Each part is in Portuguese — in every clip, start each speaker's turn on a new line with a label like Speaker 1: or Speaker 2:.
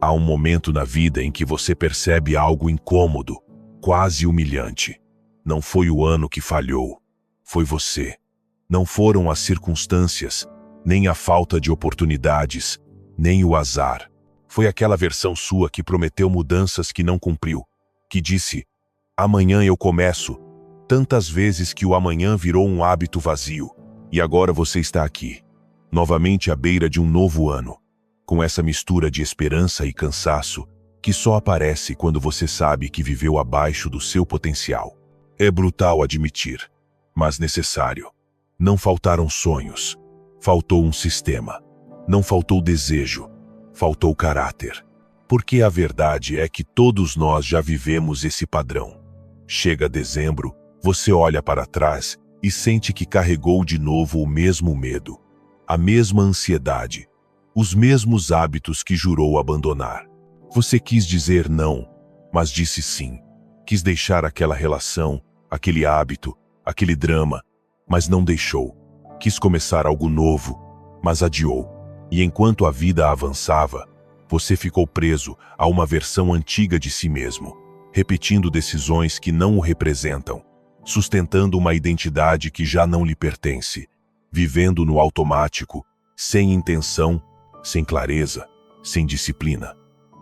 Speaker 1: Há um momento na vida em que você percebe algo incômodo, quase humilhante. Não foi o ano que falhou, foi você. Não foram as circunstâncias, nem a falta de oportunidades, nem o azar. Foi aquela versão sua que prometeu mudanças que não cumpriu, que disse, amanhã eu começo, tantas vezes que o amanhã virou um hábito vazio. E agora você está aqui, novamente à beira de um novo ano, com essa mistura de esperança e cansaço que só aparece quando você sabe que viveu abaixo do seu potencial. É brutal admitir, mas necessário. Não faltaram sonhos, faltou um sistema. Não faltou desejo, faltou caráter. Porque a verdade é que todos nós já vivemos esse padrão. Chega dezembro, você olha para trás e sente que carregou de novo o mesmo medo, a mesma ansiedade, os mesmos hábitos que jurou abandonar. Você quis dizer não, mas disse sim. Quis deixar aquela relação, aquele hábito, aquele drama, mas não deixou. Quis começar algo novo, mas adiou. E enquanto a vida avançava, você ficou preso a uma versão antiga de si mesmo, repetindo decisões que não o representam, sustentando uma identidade que já não lhe pertence, vivendo no automático, sem intenção, sem clareza, sem disciplina.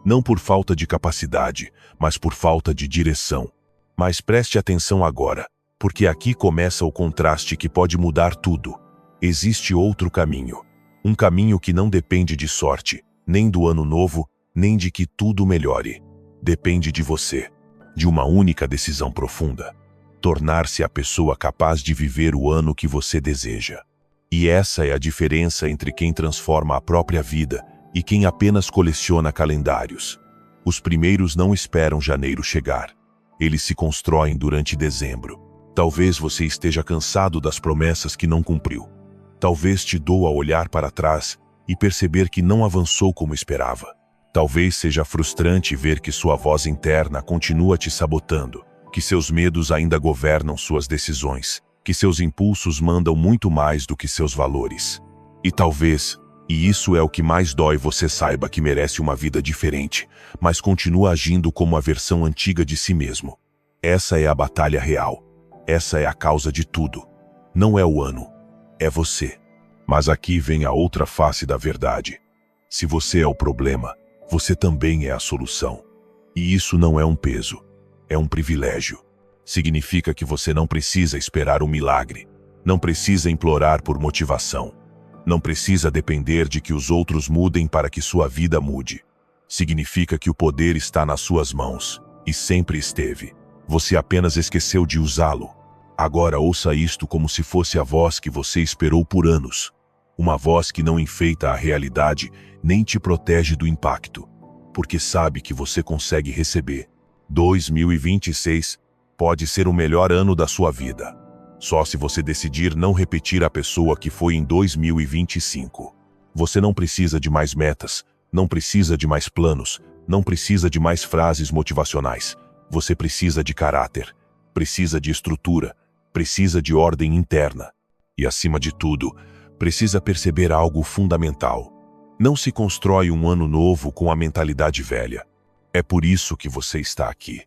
Speaker 1: Não por falta de capacidade, mas por falta de direção. Mas preste atenção agora, porque aqui começa o contraste que pode mudar tudo. Existe outro caminho. Um caminho que não depende de sorte, nem do ano novo, nem de que tudo melhore. Depende de você, de uma única decisão profunda. Tornar-se a pessoa capaz de viver o ano que você deseja. E essa é a diferença entre quem transforma a própria vida e quem apenas coleciona calendários. Os primeiros não esperam janeiro chegar. Eles se constroem durante dezembro. Talvez você esteja cansado das promessas que não cumpriu. Talvez te doa olhar para trás e perceber que não avançou como esperava. Talvez seja frustrante ver que sua voz interna continua te sabotando, que seus medos ainda governam suas decisões, que seus impulsos mandam muito mais do que seus valores. E talvez, e isso é o que mais dói, você saiba que merece uma vida diferente, mas continua agindo como a versão antiga de si mesmo. Essa é a batalha real. Essa é a causa de tudo. Não é o ano, é você. Mas aqui vem a outra face da verdade. Se você é o problema, você também é a solução. E isso não é um peso, é um privilégio. Significa que você não precisa esperar um milagre, não precisa implorar por motivação, não precisa depender de que os outros mudem para que sua vida mude. Significa que o poder está nas suas mãos, e sempre esteve. Você apenas esqueceu de usá-lo. Agora ouça isto como se fosse a voz que você esperou por anos. Uma voz que não enfeita a realidade, nem te protege do impacto, porque sabe que você consegue receber. 2026 pode ser o melhor ano da sua vida. Só se você decidir não repetir a pessoa que foi em 2025. Você não precisa de mais metas, não precisa de mais planos, não precisa de mais frases motivacionais. Você precisa de caráter, precisa de estrutura, precisa de ordem interna. E, acima de tudo, precisa perceber algo fundamental. Não se constrói um ano novo com a mentalidade velha. É por isso que você está aqui.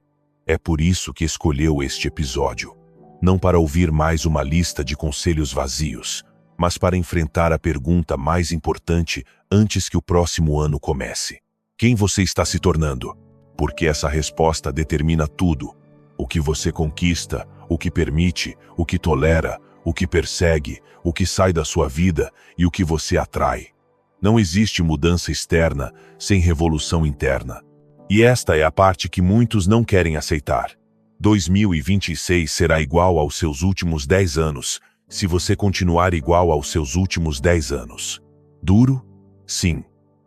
Speaker 1: É por isso que escolheu este episódio. Não para ouvir mais uma lista de conselhos vazios, mas para enfrentar a pergunta mais importante antes que o próximo ano comece. Quem você está se tornando? Porque essa resposta determina tudo. O que você conquista, o que permite, o que tolera, o que persegue, o que sai da sua vida e o que você atrai. Não existe mudança externa sem revolução interna. E esta é a parte que muitos não querem aceitar. 2026 será igual aos seus últimos 10 anos, se você continuar igual aos seus últimos 10 anos. Duro? Sim.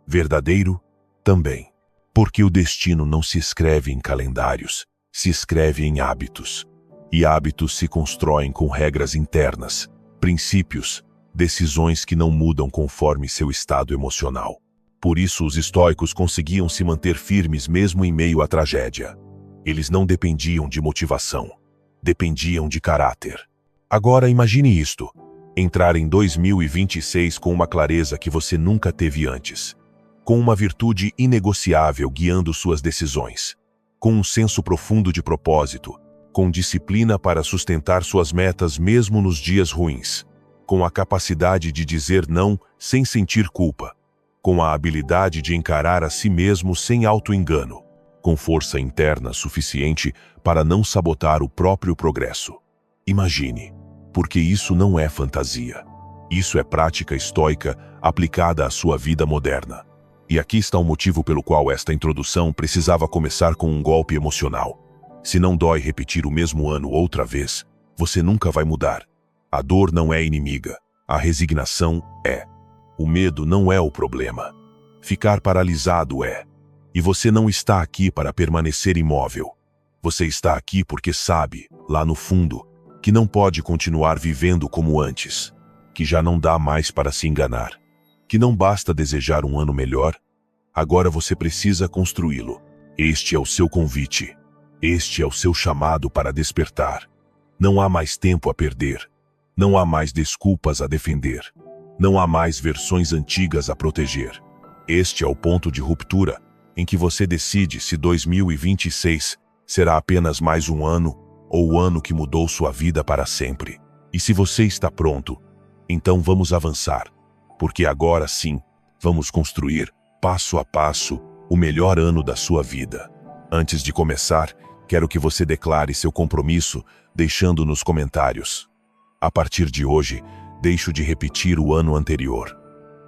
Speaker 1: Verdadeiro? Também. Porque o destino não se escreve em calendários, se escreve em hábitos. E hábitos se constroem com regras internas, princípios, decisões que não mudam conforme seu estado emocional. Por isso os estoicos conseguiam se manter firmes mesmo em meio à tragédia. Eles não dependiam de motivação, dependiam de caráter. Agora imagine isto, entrar em 2026 com uma clareza que você nunca teve antes. com uma virtude inegociável guiando suas decisões, com um senso profundo de propósito, com disciplina para sustentar suas metas mesmo nos dias ruins, com a capacidade de dizer não sem sentir culpa, com a habilidade de encarar a si mesmo sem auto-engano, com força interna suficiente para não sabotar o próprio progresso. Imagine, porque isso não é fantasia. Isso é prática estoica aplicada à sua vida moderna. E aqui está o motivo pelo qual esta introdução precisava começar com um golpe emocional. Se não dói repetir o mesmo ano outra vez, você nunca vai mudar. A dor não é inimiga, a resignação é. O medo não é o problema. Ficar paralisado é. E você não está aqui para permanecer imóvel. Você está aqui porque sabe, lá no fundo, que não pode continuar vivendo como antes, que já não dá mais para se enganar, que não basta desejar um ano melhor, agora você precisa construí-lo. Este é o seu convite. Este é o seu chamado para despertar. Não há mais tempo a perder. Não há mais desculpas a defender. Não há mais versões antigas a proteger. Este é o ponto de ruptura em que você decide se 2026 será apenas mais um ano ou o ano que mudou sua vida para sempre. E se você está pronto, então vamos avançar, porque agora sim, vamos construir, passo a passo, o melhor ano da sua vida. Antes de começar, quero que você declare seu compromisso, deixando nos comentários. A partir de hoje, deixo de repetir o ano anterior.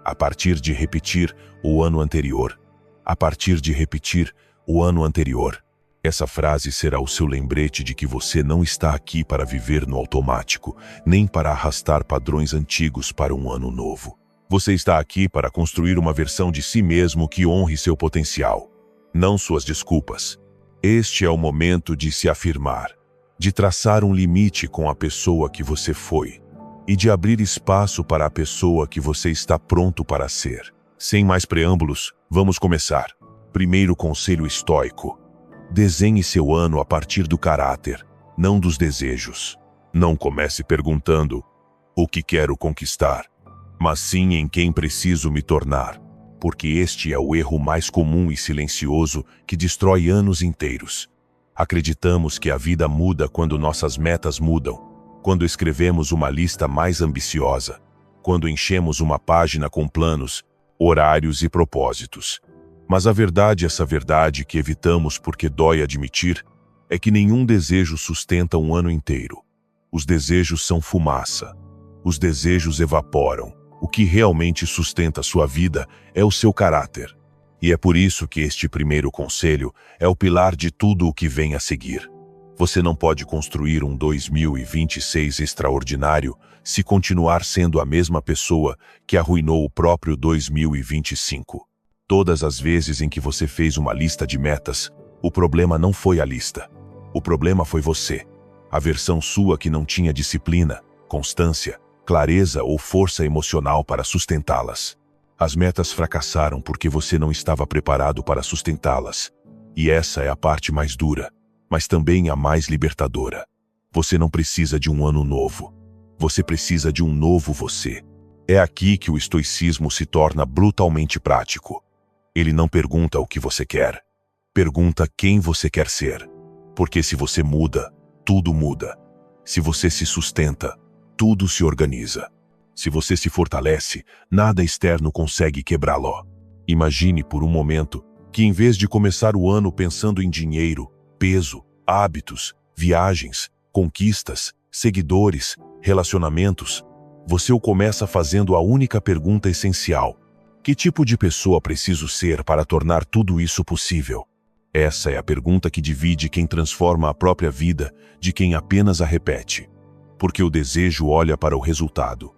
Speaker 1: A partir de repetir o ano anterior. A partir de repetir o ano anterior. Essa frase será o seu lembrete de que você não está aqui para viver no automático, nem para arrastar padrões antigos para um ano novo. Você está aqui para construir uma versão de si mesmo que honre seu potencial, não suas desculpas. Este é o momento de se afirmar, de traçar um limite com a pessoa que você foi e de abrir espaço para a pessoa que você está pronto para ser. Sem mais preâmbulos, vamos começar. Primeiro conselho estoico. Desenhe seu ano a partir do caráter, não dos desejos. Não comece perguntando o que quero conquistar, mas sim em quem preciso me tornar, porque este é o erro mais comum e silencioso que destrói anos inteiros. Acreditamos que a vida muda quando nossas metas mudam, quando escrevemos uma lista mais ambiciosa, quando enchemos uma página com planos, horários e propósitos. Mas a verdade, essa verdade que evitamos porque dói admitir, é que nenhum desejo sustenta um ano inteiro. Os desejos são fumaça. Os desejos evaporam. O que realmente sustenta sua vida é o seu caráter. E é por isso que este primeiro conselho é o pilar de tudo o que vem a seguir. Você não pode construir um 2026 extraordinário se continuar sendo a mesma pessoa que arruinou o próprio 2025. Todas as vezes em que você fez uma lista de metas, o problema não foi a lista. O problema foi você. A versão sua que não tinha disciplina, constância, clareza ou força emocional para sustentá-las. As metas fracassaram porque você não estava preparado para sustentá-las. E essa é a parte mais dura, mas também a mais libertadora. Você não precisa de um ano novo. Você precisa de um novo você. É aqui que o estoicismo se torna brutalmente prático. Ele não pergunta o que você quer. Pergunta quem você quer ser. Porque se você muda, tudo muda. Se você se sustenta, tudo se organiza. Se você se fortalece, nada externo consegue quebrá-lo. Imagine por um momento que em vez de começar o ano pensando em dinheiro, peso, hábitos, viagens, conquistas, seguidores, relacionamentos, você o começa fazendo a única pergunta essencial: que tipo de pessoa preciso ser para tornar tudo isso possível? Essa é a pergunta que divide quem transforma a própria vida de quem apenas a repete. Porque o desejo olha para o resultado.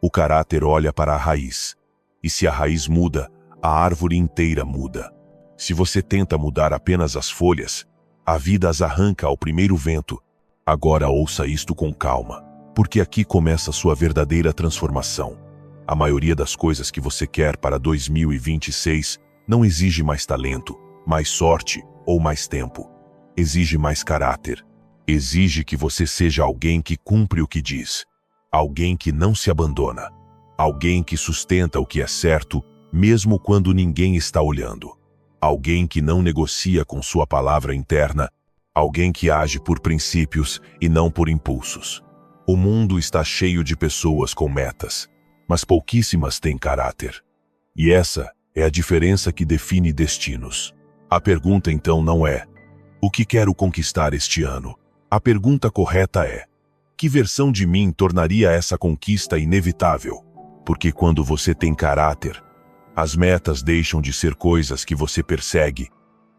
Speaker 1: O caráter olha para a raiz. E se a raiz muda, a árvore inteira muda. Se você tenta mudar apenas as folhas, a vida as arranca ao primeiro vento. Agora ouça isto com calma, porque aqui começa a sua verdadeira transformação. A maioria das coisas que você quer para 2026 não exige mais talento, mais sorte ou mais tempo. Exige mais caráter. Exige que você seja alguém que cumpre o que diz. Alguém que não se abandona. Alguém que sustenta o que é certo, mesmo quando ninguém está olhando. Alguém que não negocia com sua palavra interna, alguém que age por princípios e não por impulsos. O mundo está cheio de pessoas com metas, mas pouquíssimas têm caráter. E essa é a diferença que define destinos. A pergunta então não é: o que quero conquistar este ano? A pergunta correta é: que versão de mim tornaria essa conquista inevitável? Porque quando você tem caráter, as metas deixam de ser coisas que você persegue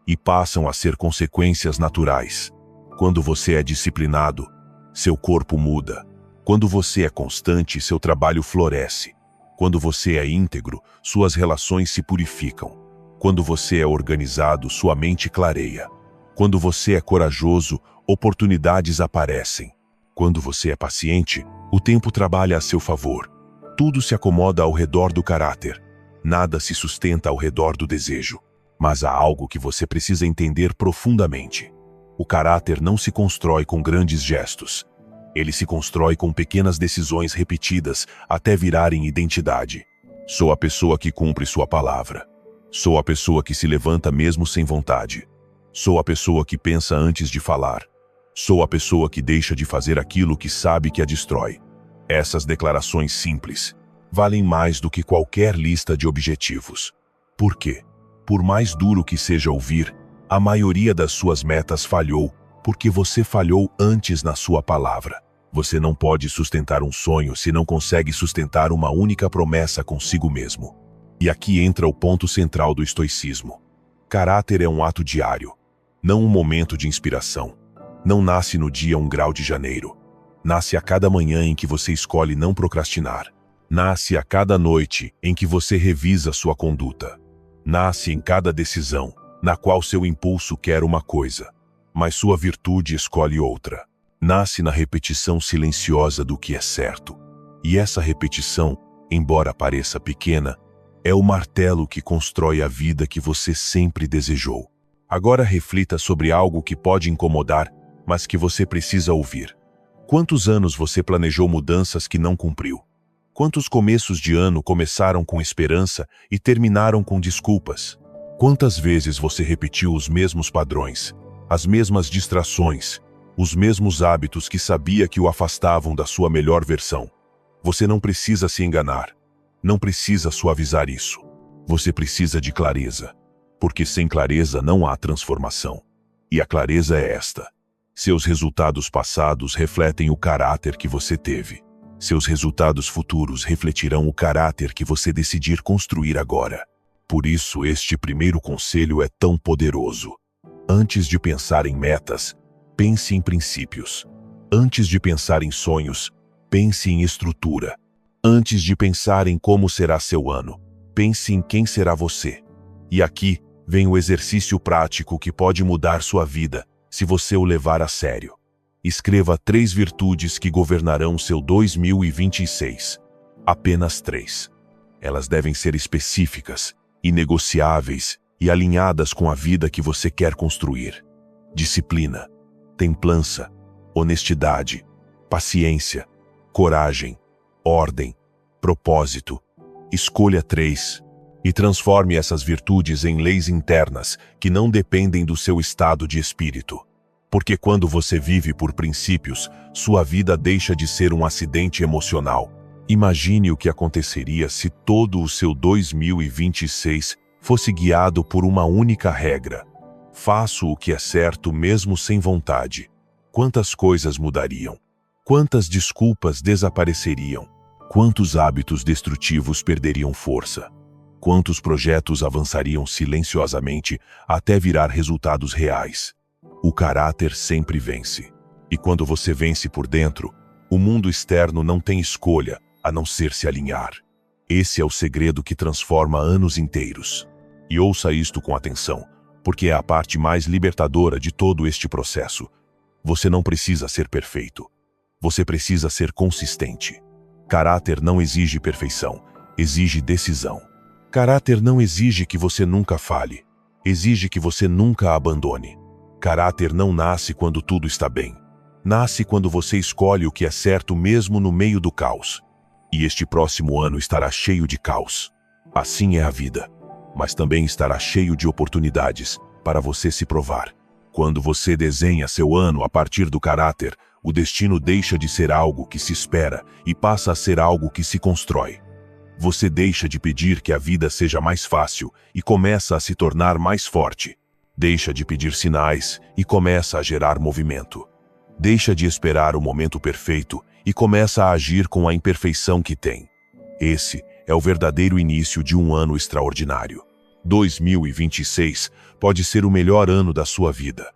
Speaker 1: e passam a ser consequências naturais. Quando você é disciplinado, seu corpo muda. Quando você é constante, seu trabalho floresce. Quando você é íntegro, suas relações se purificam. Quando você é organizado, sua mente clareia. Quando você é corajoso, oportunidades aparecem. Quando você é paciente, o tempo trabalha a seu favor. Tudo se acomoda ao redor do caráter. Nada se sustenta ao redor do desejo. Mas há algo que você precisa entender profundamente. O caráter não se constrói com grandes gestos. Ele se constrói com pequenas decisões repetidas até virarem identidade. Sou a pessoa que cumpre sua palavra. Sou a pessoa que se levanta mesmo sem vontade. Sou a pessoa que pensa antes de falar. Sou a pessoa que deixa de fazer aquilo que sabe que a destrói. Essas declarações simples valem mais do que qualquer lista de objetivos. Por quê? Por mais duro que seja ouvir, a maioria das suas metas falhou porque você falhou antes na sua palavra. Você não pode sustentar um sonho se não consegue sustentar uma única promessa consigo mesmo. E aqui entra o ponto central do estoicismo. Caráter é um ato diário, não um momento de inspiração. Não nasce no dia 1 grau de janeiro. Nasce a cada manhã em que você escolhe não procrastinar. Nasce a cada noite em que você revisa sua conduta. Nasce em cada decisão, na qual seu impulso quer uma coisa, mas sua virtude escolhe outra. Nasce na repetição silenciosa do que é certo. E essa repetição, embora pareça pequena, é o martelo que constrói a vida que você sempre desejou. Agora reflita sobre algo que pode incomodar, mas que você precisa ouvir. Quantos anos você planejou mudanças que não cumpriu? Quantos começos de ano começaram com esperança e terminaram com desculpas? Quantas vezes você repetiu os mesmos padrões, as mesmas distrações, os mesmos hábitos que sabia que o afastavam da sua melhor versão? Você não precisa se enganar. Não precisa suavizar isso. Você precisa de clareza. Porque sem clareza não há transformação. E a clareza é esta: seus resultados passados refletem o caráter que você teve. Seus resultados futuros refletirão o caráter que você decidir construir agora. Por isso, este primeiro conselho é tão poderoso. Antes de pensar em metas, pense em princípios. Antes de pensar em sonhos, pense em estrutura. Antes de pensar em como será seu ano, pense em quem será você. E aqui vem o exercício prático que pode mudar sua vida, se você o levar a sério. Escreva 3 virtudes que governarão seu 2026. Apenas 3. Elas devem ser específicas, inegociáveis e alinhadas com a vida que você quer construir. Disciplina, templança, honestidade, paciência, coragem, ordem, propósito. Escolha 3 e transforme essas virtudes em leis internas que não dependem do seu estado de espírito. Porque quando você vive por princípios, sua vida deixa de ser um acidente emocional. Imagine o que aconteceria se todo o seu 2026 fosse guiado por uma única regra. Faço o que é certo mesmo sem vontade. Quantas coisas mudariam? Quantas desculpas desapareceriam? Quantos hábitos destrutivos perderiam força? Quantos projetos avançariam silenciosamente até virar resultados reais? O caráter sempre vence. E quando você vence por dentro, o mundo externo não tem escolha a não ser se alinhar. Esse é o segredo que transforma anos inteiros. E ouça isto com atenção, porque é a parte mais libertadora de todo este processo. Você não precisa ser perfeito. Você precisa ser consistente. Caráter não exige perfeição, exige decisão. Caráter não exige que você nunca fale, exige que você nunca abandone. Caráter não nasce quando tudo está bem. Nasce quando você escolhe o que é certo mesmo no meio do caos. E este próximo ano estará cheio de caos. Assim é a vida. Mas também estará cheio de oportunidades para você se provar. Quando você desenha seu ano a partir do caráter, o destino deixa de ser algo que se espera e passa a ser algo que se constrói. Você deixa de pedir que a vida seja mais fácil e começa a se tornar mais forte. Deixa de pedir sinais e começa a gerar movimento. Deixa de esperar o momento perfeito e começa a agir com a imperfeição que tem. Esse é o verdadeiro início de um ano extraordinário. 2026 pode ser o melhor ano da sua vida.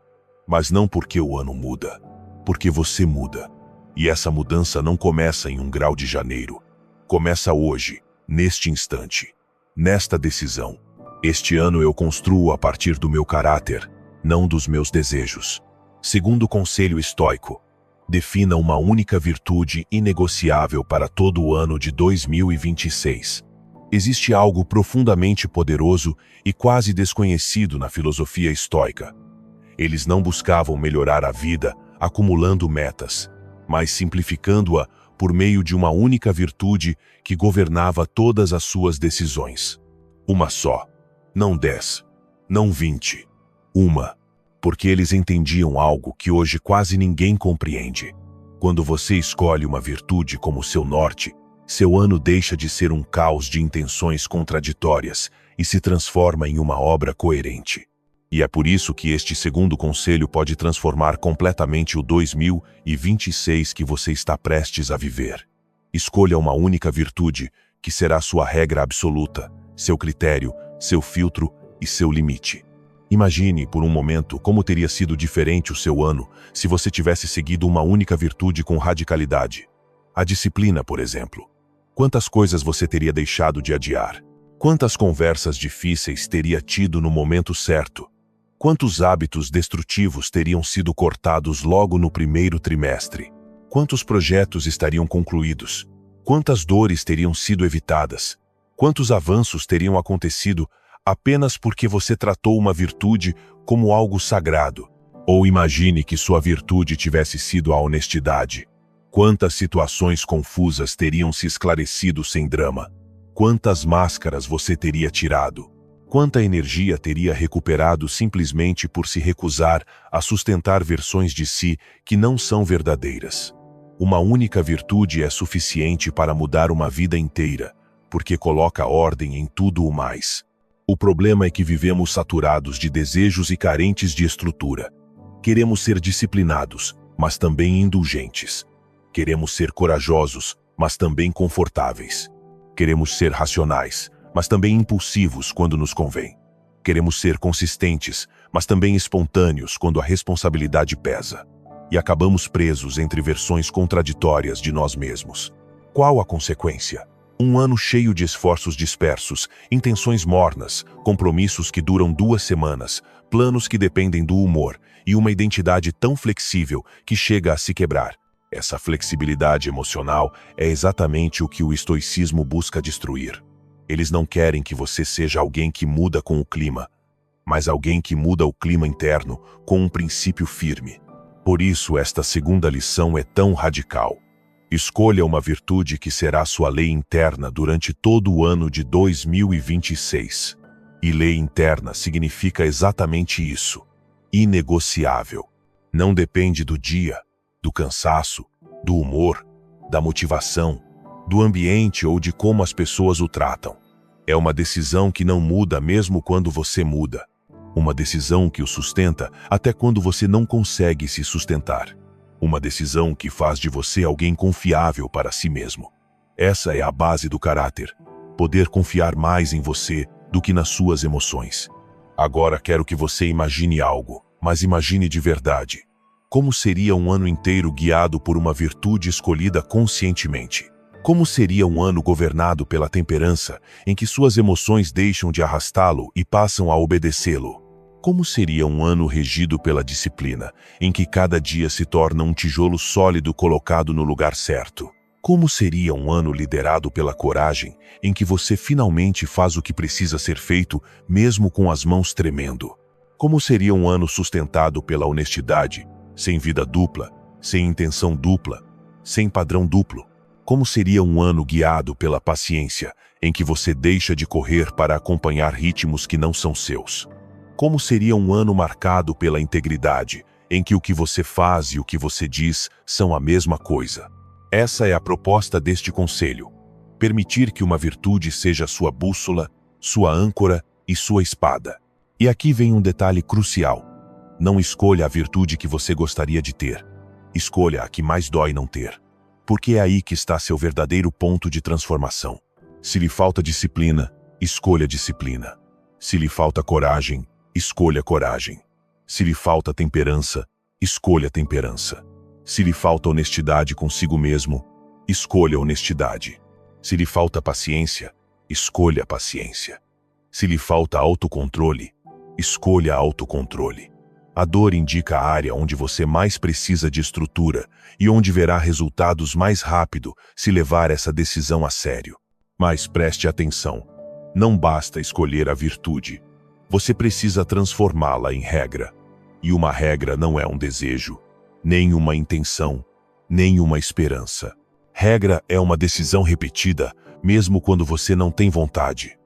Speaker 1: Mas não porque o ano muda, porque você muda. E essa mudança não começa em um grau de janeiro. Começa hoje, neste instante, nesta decisão. Este ano eu construo a partir do meu caráter, não dos meus desejos. Segundo o conselho estoico, defina uma única virtude inegociável para todo o ano de 2026. Existe algo profundamente poderoso e quase desconhecido na filosofia estoica. Eles não buscavam melhorar a vida acumulando metas, mas simplificando-a por meio de uma única virtude que governava todas as suas decisões. Uma só, não 10, não 20, uma. Porque eles entendiam algo que hoje quase ninguém compreende. Quando você escolhe uma virtude como seu norte, seu ano deixa de ser um caos de intenções contraditórias e se transforma em uma obra coerente. E é por isso que este segundo conselho pode transformar completamente o 2026 que você está prestes a viver. Escolha uma única virtude, que será sua regra absoluta, seu critério, seu filtro e seu limite. Imagine por um momento como teria sido diferente o seu ano se você tivesse seguido uma única virtude com radicalidade. A disciplina, por exemplo. Quantas coisas você teria deixado de adiar? Quantas conversas difíceis teria tido no momento certo? Quantos hábitos destrutivos teriam sido cortados logo no primeiro trimestre? Quantos projetos estariam concluídos? Quantas dores teriam sido evitadas? Quantos avanços teriam acontecido apenas porque você tratou uma virtude como algo sagrado? Ou imagine que sua virtude tivesse sido a honestidade. Quantas situações confusas teriam se esclarecido sem drama? Quantas máscaras você teria tirado? Quanta energia teria recuperado simplesmente por se recusar a sustentar versões de si que não são verdadeiras? Uma única virtude é suficiente para mudar uma vida inteira, porque coloca ordem em tudo o mais. O problema é que vivemos saturados de desejos e carentes de estrutura. Queremos ser disciplinados, mas também indulgentes. Queremos ser corajosos, mas também confortáveis. Queremos ser racionais, mas também impulsivos quando nos convém. Queremos ser consistentes, mas também espontâneos quando a responsabilidade pesa. E acabamos presos entre versões contraditórias de nós mesmos. Qual a consequência? Um ano cheio de esforços dispersos, intenções mornas, compromissos que duram 2 semanas, planos que dependem do humor e uma identidade tão flexível que chega a se quebrar. Essa flexibilidade emocional é exatamente o que o estoicismo busca destruir. Eles não querem que você seja alguém que muda com o clima, mas alguém que muda o clima interno com um princípio firme. Por isso, esta segunda lição é tão radical. Escolha uma virtude que será sua lei interna durante todo o ano de 2026. E lei interna significa exatamente isso. Inegociável. Não depende do dia, do cansaço, do humor, da motivação, do ambiente ou de como as pessoas o tratam. É uma decisão que não muda mesmo quando você muda. Uma decisão que o sustenta até quando você não consegue se sustentar. Uma decisão que faz de você alguém confiável para si mesmo. Essa é a base do caráter. Poder confiar mais em você do que nas suas emoções. Agora quero que você imagine algo, mas imagine de verdade. Como seria um ano inteiro guiado por uma virtude escolhida conscientemente? Como seria um ano governado pela temperança, em que suas emoções deixam de arrastá-lo e passam a obedecê-lo? Como seria um ano regido pela disciplina, em que cada dia se torna um tijolo sólido colocado no lugar certo? Como seria um ano liderado pela coragem, em que você finalmente faz o que precisa ser feito, mesmo com as mãos tremendo? Como seria um ano sustentado pela honestidade, sem vida dupla, sem intenção dupla, sem padrão duplo? Como seria um ano guiado pela paciência, em que você deixa de correr para acompanhar ritmos que não são seus? Como seria um ano marcado pela integridade, em que o que você faz e o que você diz são a mesma coisa? Essa é a proposta deste conselho. Permitir que uma virtude seja sua bússola, sua âncora e sua espada. E aqui vem um detalhe crucial. Não escolha a virtude que você gostaria de ter. Escolha a que mais dói não ter. Porque é aí que está seu verdadeiro ponto de transformação. Se lhe falta disciplina, escolha disciplina. Se lhe falta coragem, escolha coragem. Se lhe falta temperança, escolha temperança. Se lhe falta honestidade consigo mesmo, escolha honestidade. Se lhe falta paciência, escolha paciência. Se lhe falta autocontrole, escolha autocontrole. A dor indica a área onde você mais precisa de estrutura e onde verá resultados mais rápido se levar essa decisão a sério. Mas preste atenção, não basta escolher a virtude. Você precisa transformá-la em regra. E uma regra não é um desejo, nem uma intenção, nem uma esperança. Regra é uma decisão repetida, mesmo quando você não tem vontade.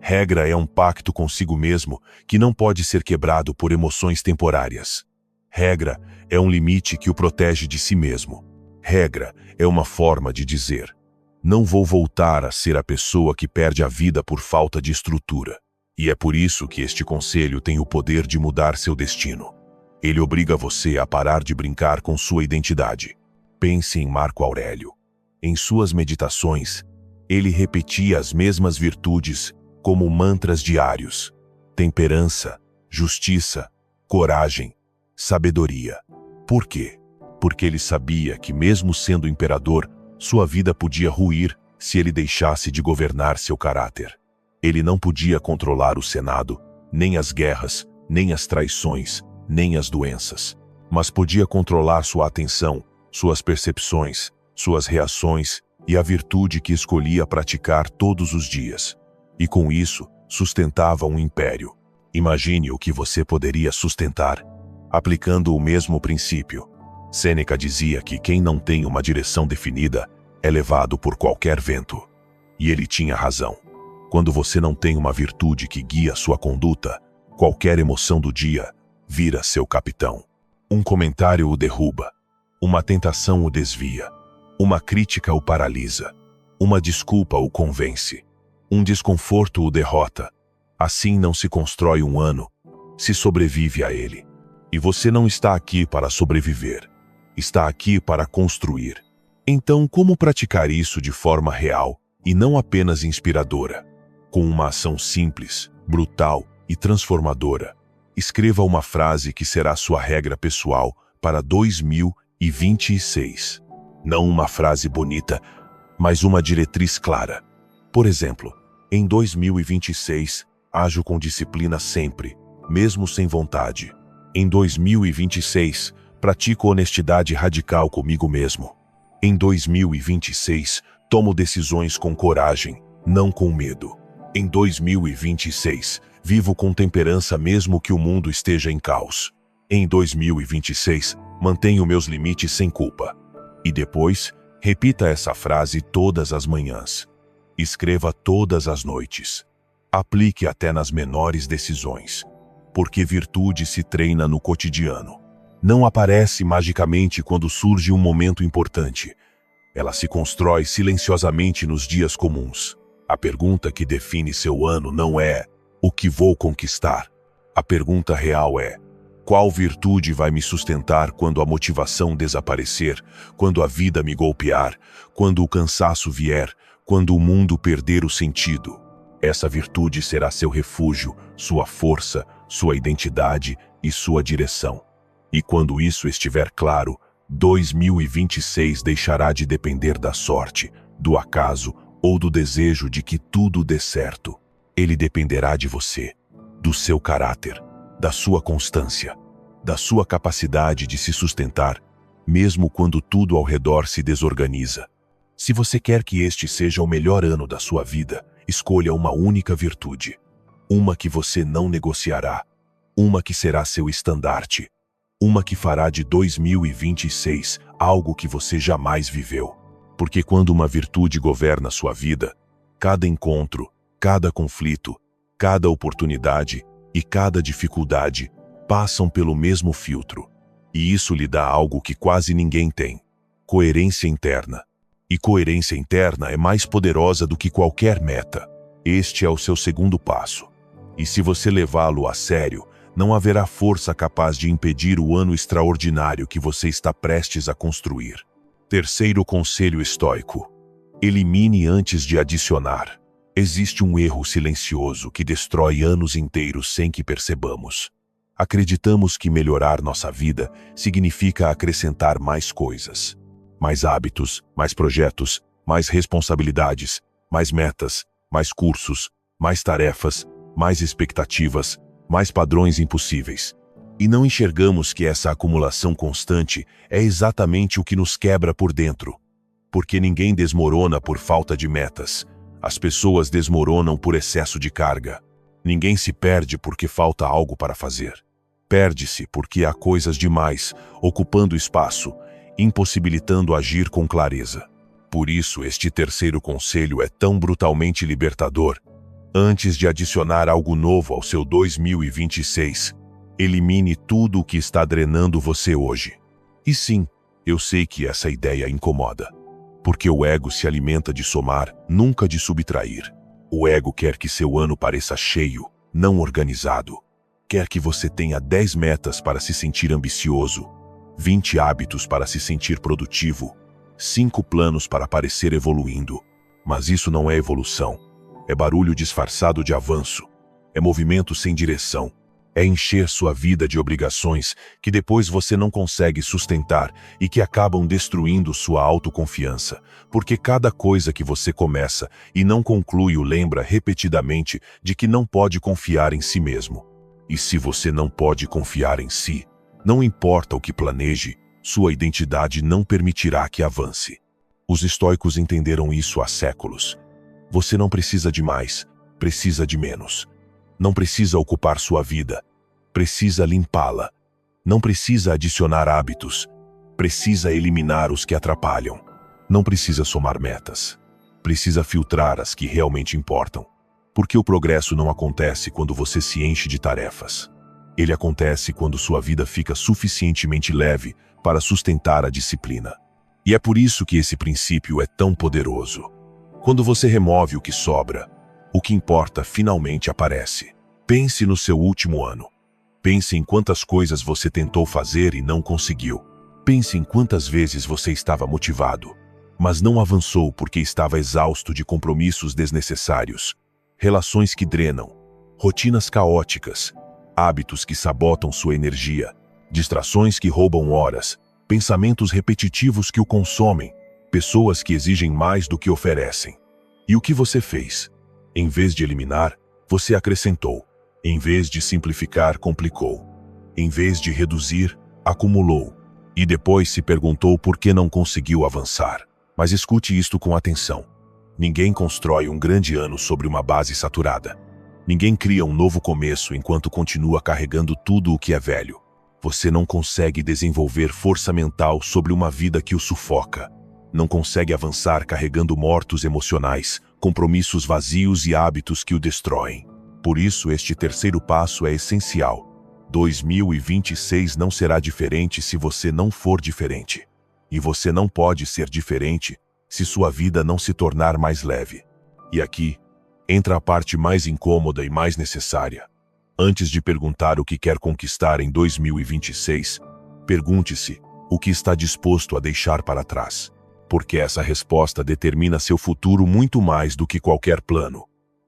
Speaker 1: Regra é um pacto consigo mesmo que não pode ser quebrado por emoções temporárias. Regra é um limite que o protege de si mesmo. Regra é uma forma de dizer: não vou voltar a ser a pessoa que perde a vida por falta de estrutura. E é por isso que este conselho tem o poder de mudar seu destino. Ele obriga você a parar de brincar com sua identidade. Pense em Marco Aurélio. Em suas meditações, ele repetia as mesmas virtudes como mantras diários: temperança, justiça, coragem, sabedoria. Por quê? Porque ele sabia que, mesmo sendo imperador, sua vida podia ruir se ele deixasse de governar seu caráter. Ele não podia controlar o Senado, nem as guerras, nem as traições, nem as doenças, mas podia controlar sua atenção, suas percepções, suas reações e a virtude que escolhia praticar todos os dias. E com isso, sustentava um império. Imagine o que você poderia sustentar, aplicando o mesmo princípio. Sêneca dizia que quem não tem uma direção definida é levado por qualquer vento. E ele tinha razão. Quando você não tem uma virtude que guia sua conduta, qualquer emoção do dia vira seu capitão. Um comentário o derruba, uma tentação o desvia, uma crítica o paralisa, uma desculpa o convence, um desconforto o derrota. Assim não se constrói um ano, se sobrevive a ele. E você não está aqui para sobreviver, está aqui para construir. Então, como praticar isso de forma real e não apenas inspiradora? Com uma ação simples, brutal e transformadora. Escreva uma frase que será sua regra pessoal para 2026. Não uma frase bonita, mas uma diretriz clara. Por exemplo, em 2026, ajo com disciplina sempre, mesmo sem vontade. Em 2026, pratico honestidade radical comigo mesmo. Em 2026, tomo decisões com coragem, não com medo. Em 2026, vivo com temperança mesmo que o mundo esteja em caos. Em 2026, mantenho meus limites sem culpa. E depois, repita essa frase todas as manhãs. Escreva todas as noites. Aplique até nas menores decisões. Porque virtude se treina no cotidiano. Não aparece magicamente quando surge um momento importante. Ela se constrói silenciosamente nos dias comuns. A pergunta que define seu ano não é: o que vou conquistar? A pergunta real é: qual virtude vai me sustentar quando a motivação desaparecer, quando a vida me golpear, quando o cansaço vier, quando o mundo perder o sentido? Essa virtude será seu refúgio, sua força, sua identidade e sua direção. E quando isso estiver claro, 2026 deixará de depender da sorte, do acaso ou do desejo de que tudo dê certo. Ele dependerá de você, do seu caráter, da sua constância, da sua capacidade de se sustentar, mesmo quando tudo ao redor se desorganiza. Se você quer que este seja o melhor ano da sua vida, escolha uma única virtude. Uma que você não negociará. Uma que será seu estandarte. Uma que fará de 2026 algo que você jamais viveu. Porque quando uma virtude governa sua vida, cada encontro, cada conflito, cada oportunidade e cada dificuldade passam pelo mesmo filtro. E isso lhe dá algo que quase ninguém tem: coerência interna. E coerência interna é mais poderosa do que qualquer meta. Este é o seu segundo passo. E se você levá-lo a sério, não haverá força capaz de impedir o ano extraordinário que você está prestes a construir. Terceiro conselho estoico: elimine antes de adicionar. Existe um erro silencioso que destrói anos inteiros sem que percebamos. Acreditamos que melhorar nossa vida significa acrescentar mais coisas. Mais hábitos, mais projetos, mais responsabilidades, mais metas, mais cursos, mais tarefas, mais expectativas, mais padrões impossíveis. E não enxergamos que essa acumulação constante é exatamente o que nos quebra por dentro. Porque ninguém desmorona por falta de metas. As pessoas desmoronam por excesso de carga. Ninguém se perde porque falta algo para fazer. Perde-se porque há coisas demais, ocupando espaço, impossibilitando agir com clareza. Por isso, este terceiro conselho é tão brutalmente libertador. Antes de adicionar algo novo ao seu 2026, elimine tudo o que está drenando você hoje. E sim, eu sei que essa ideia incomoda. Porque o ego se alimenta de somar, nunca de subtrair. O ego quer que seu ano pareça cheio, não organizado. Quer que você tenha 10 metas para se sentir ambicioso, 20 hábitos para se sentir produtivo, 5 planos para parecer evoluindo. Mas isso não é evolução. É barulho disfarçado de avanço. É movimento sem direção. É encher sua vida de obrigações que depois você não consegue sustentar e que acabam destruindo sua autoconfiança, porque cada coisa que você começa e não conclui o lembra repetidamente de que não pode confiar em si mesmo. E se você não pode confiar em si, não importa o que planeje, sua identidade não permitirá que avance. Os estoicos entenderam isso há séculos. Você não precisa de mais, precisa de menos. Não precisa ocupar sua vida, precisa limpá-la. Não precisa adicionar hábitos, precisa eliminar os que atrapalham. Não precisa somar metas, precisa filtrar as que realmente importam. Porque o progresso não acontece quando você se enche de tarefas. Ele acontece quando sua vida fica suficientemente leve para sustentar a disciplina. E é por isso que esse princípio é tão poderoso. Quando você remove o que sobra, o que importa finalmente aparece. Pense no seu último ano. Pense em quantas coisas você tentou fazer e não conseguiu. Pense em quantas vezes você estava motivado, mas não avançou porque estava exausto de compromissos desnecessários, relações que drenam, rotinas caóticas, hábitos que sabotam sua energia, distrações que roubam horas, pensamentos repetitivos que o consomem, pessoas que exigem mais do que oferecem. E o que você fez? Em vez de eliminar, você acrescentou. Em vez de simplificar, complicou. Em vez de reduzir, acumulou. E depois se perguntou por que não conseguiu avançar. Mas escute isto com atenção. Ninguém constrói um grande ano sobre uma base saturada. Ninguém cria um novo começo enquanto continua carregando tudo o que é velho. Você não consegue desenvolver força mental sobre uma vida que o sufoca. Não consegue avançar carregando mortos emocionais, compromissos vazios e hábitos que o destroem. Por isso, este terceiro passo é essencial. 2026 não será diferente se você não for diferente. E você não pode ser diferente se sua vida não se tornar mais leve. E aqui entra a parte mais incômoda e mais necessária. Antes de perguntar o que quer conquistar em 2026, pergunte-se o que está disposto a deixar para trás. Porque essa resposta determina seu futuro muito mais do que qualquer plano.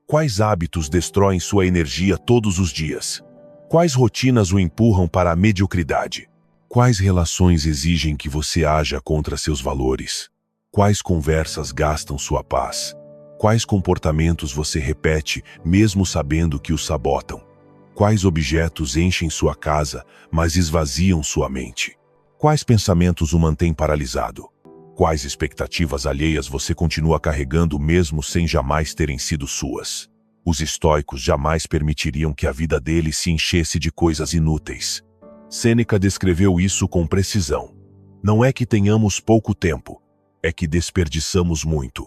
Speaker 1: Quais hábitos destroem sua energia todos os dias? Quais rotinas o empurram para a mediocridade? Quais relações exigem que você haja contra seus valores? Quais conversas gastam sua paz? Quais comportamentos você repete, mesmo sabendo que os sabotam? Quais objetos enchem sua casa, mas esvaziam sua mente? Quais pensamentos o mantêm paralisado? Quais expectativas alheias você continua carregando mesmo sem jamais terem sido suas? Os estoicos jamais permitiriam que a vida deles se enchesse de coisas inúteis. Sêneca descreveu isso com precisão. Não é que tenhamos pouco tempo, é que desperdiçamos muito.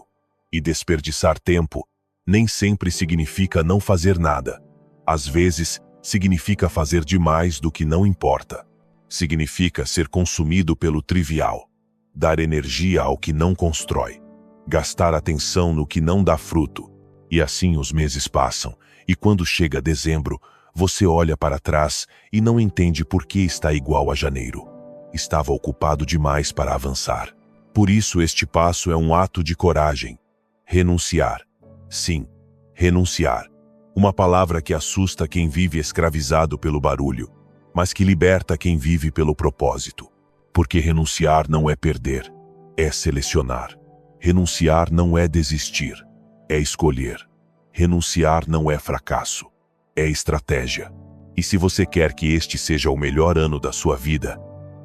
Speaker 1: E desperdiçar tempo nem sempre significa não fazer nada. Às vezes, significa fazer demais do que não importa. Significa ser consumido pelo trivial, dar energia ao que não constrói, gastar atenção no que não dá fruto. E assim os meses passam, e quando chega dezembro, você olha para trás e não entende por que está igual a janeiro. Estava ocupado demais para avançar. Por isso este passo é um ato de coragem. Renunciar. Sim, renunciar. Uma palavra que assusta quem vive escravizado pelo barulho, mas que liberta quem vive pelo propósito. Porque renunciar não é perder, é selecionar. Renunciar não é desistir, é escolher. Renunciar não é fracasso, é estratégia. E se você quer que este seja o melhor ano da sua vida,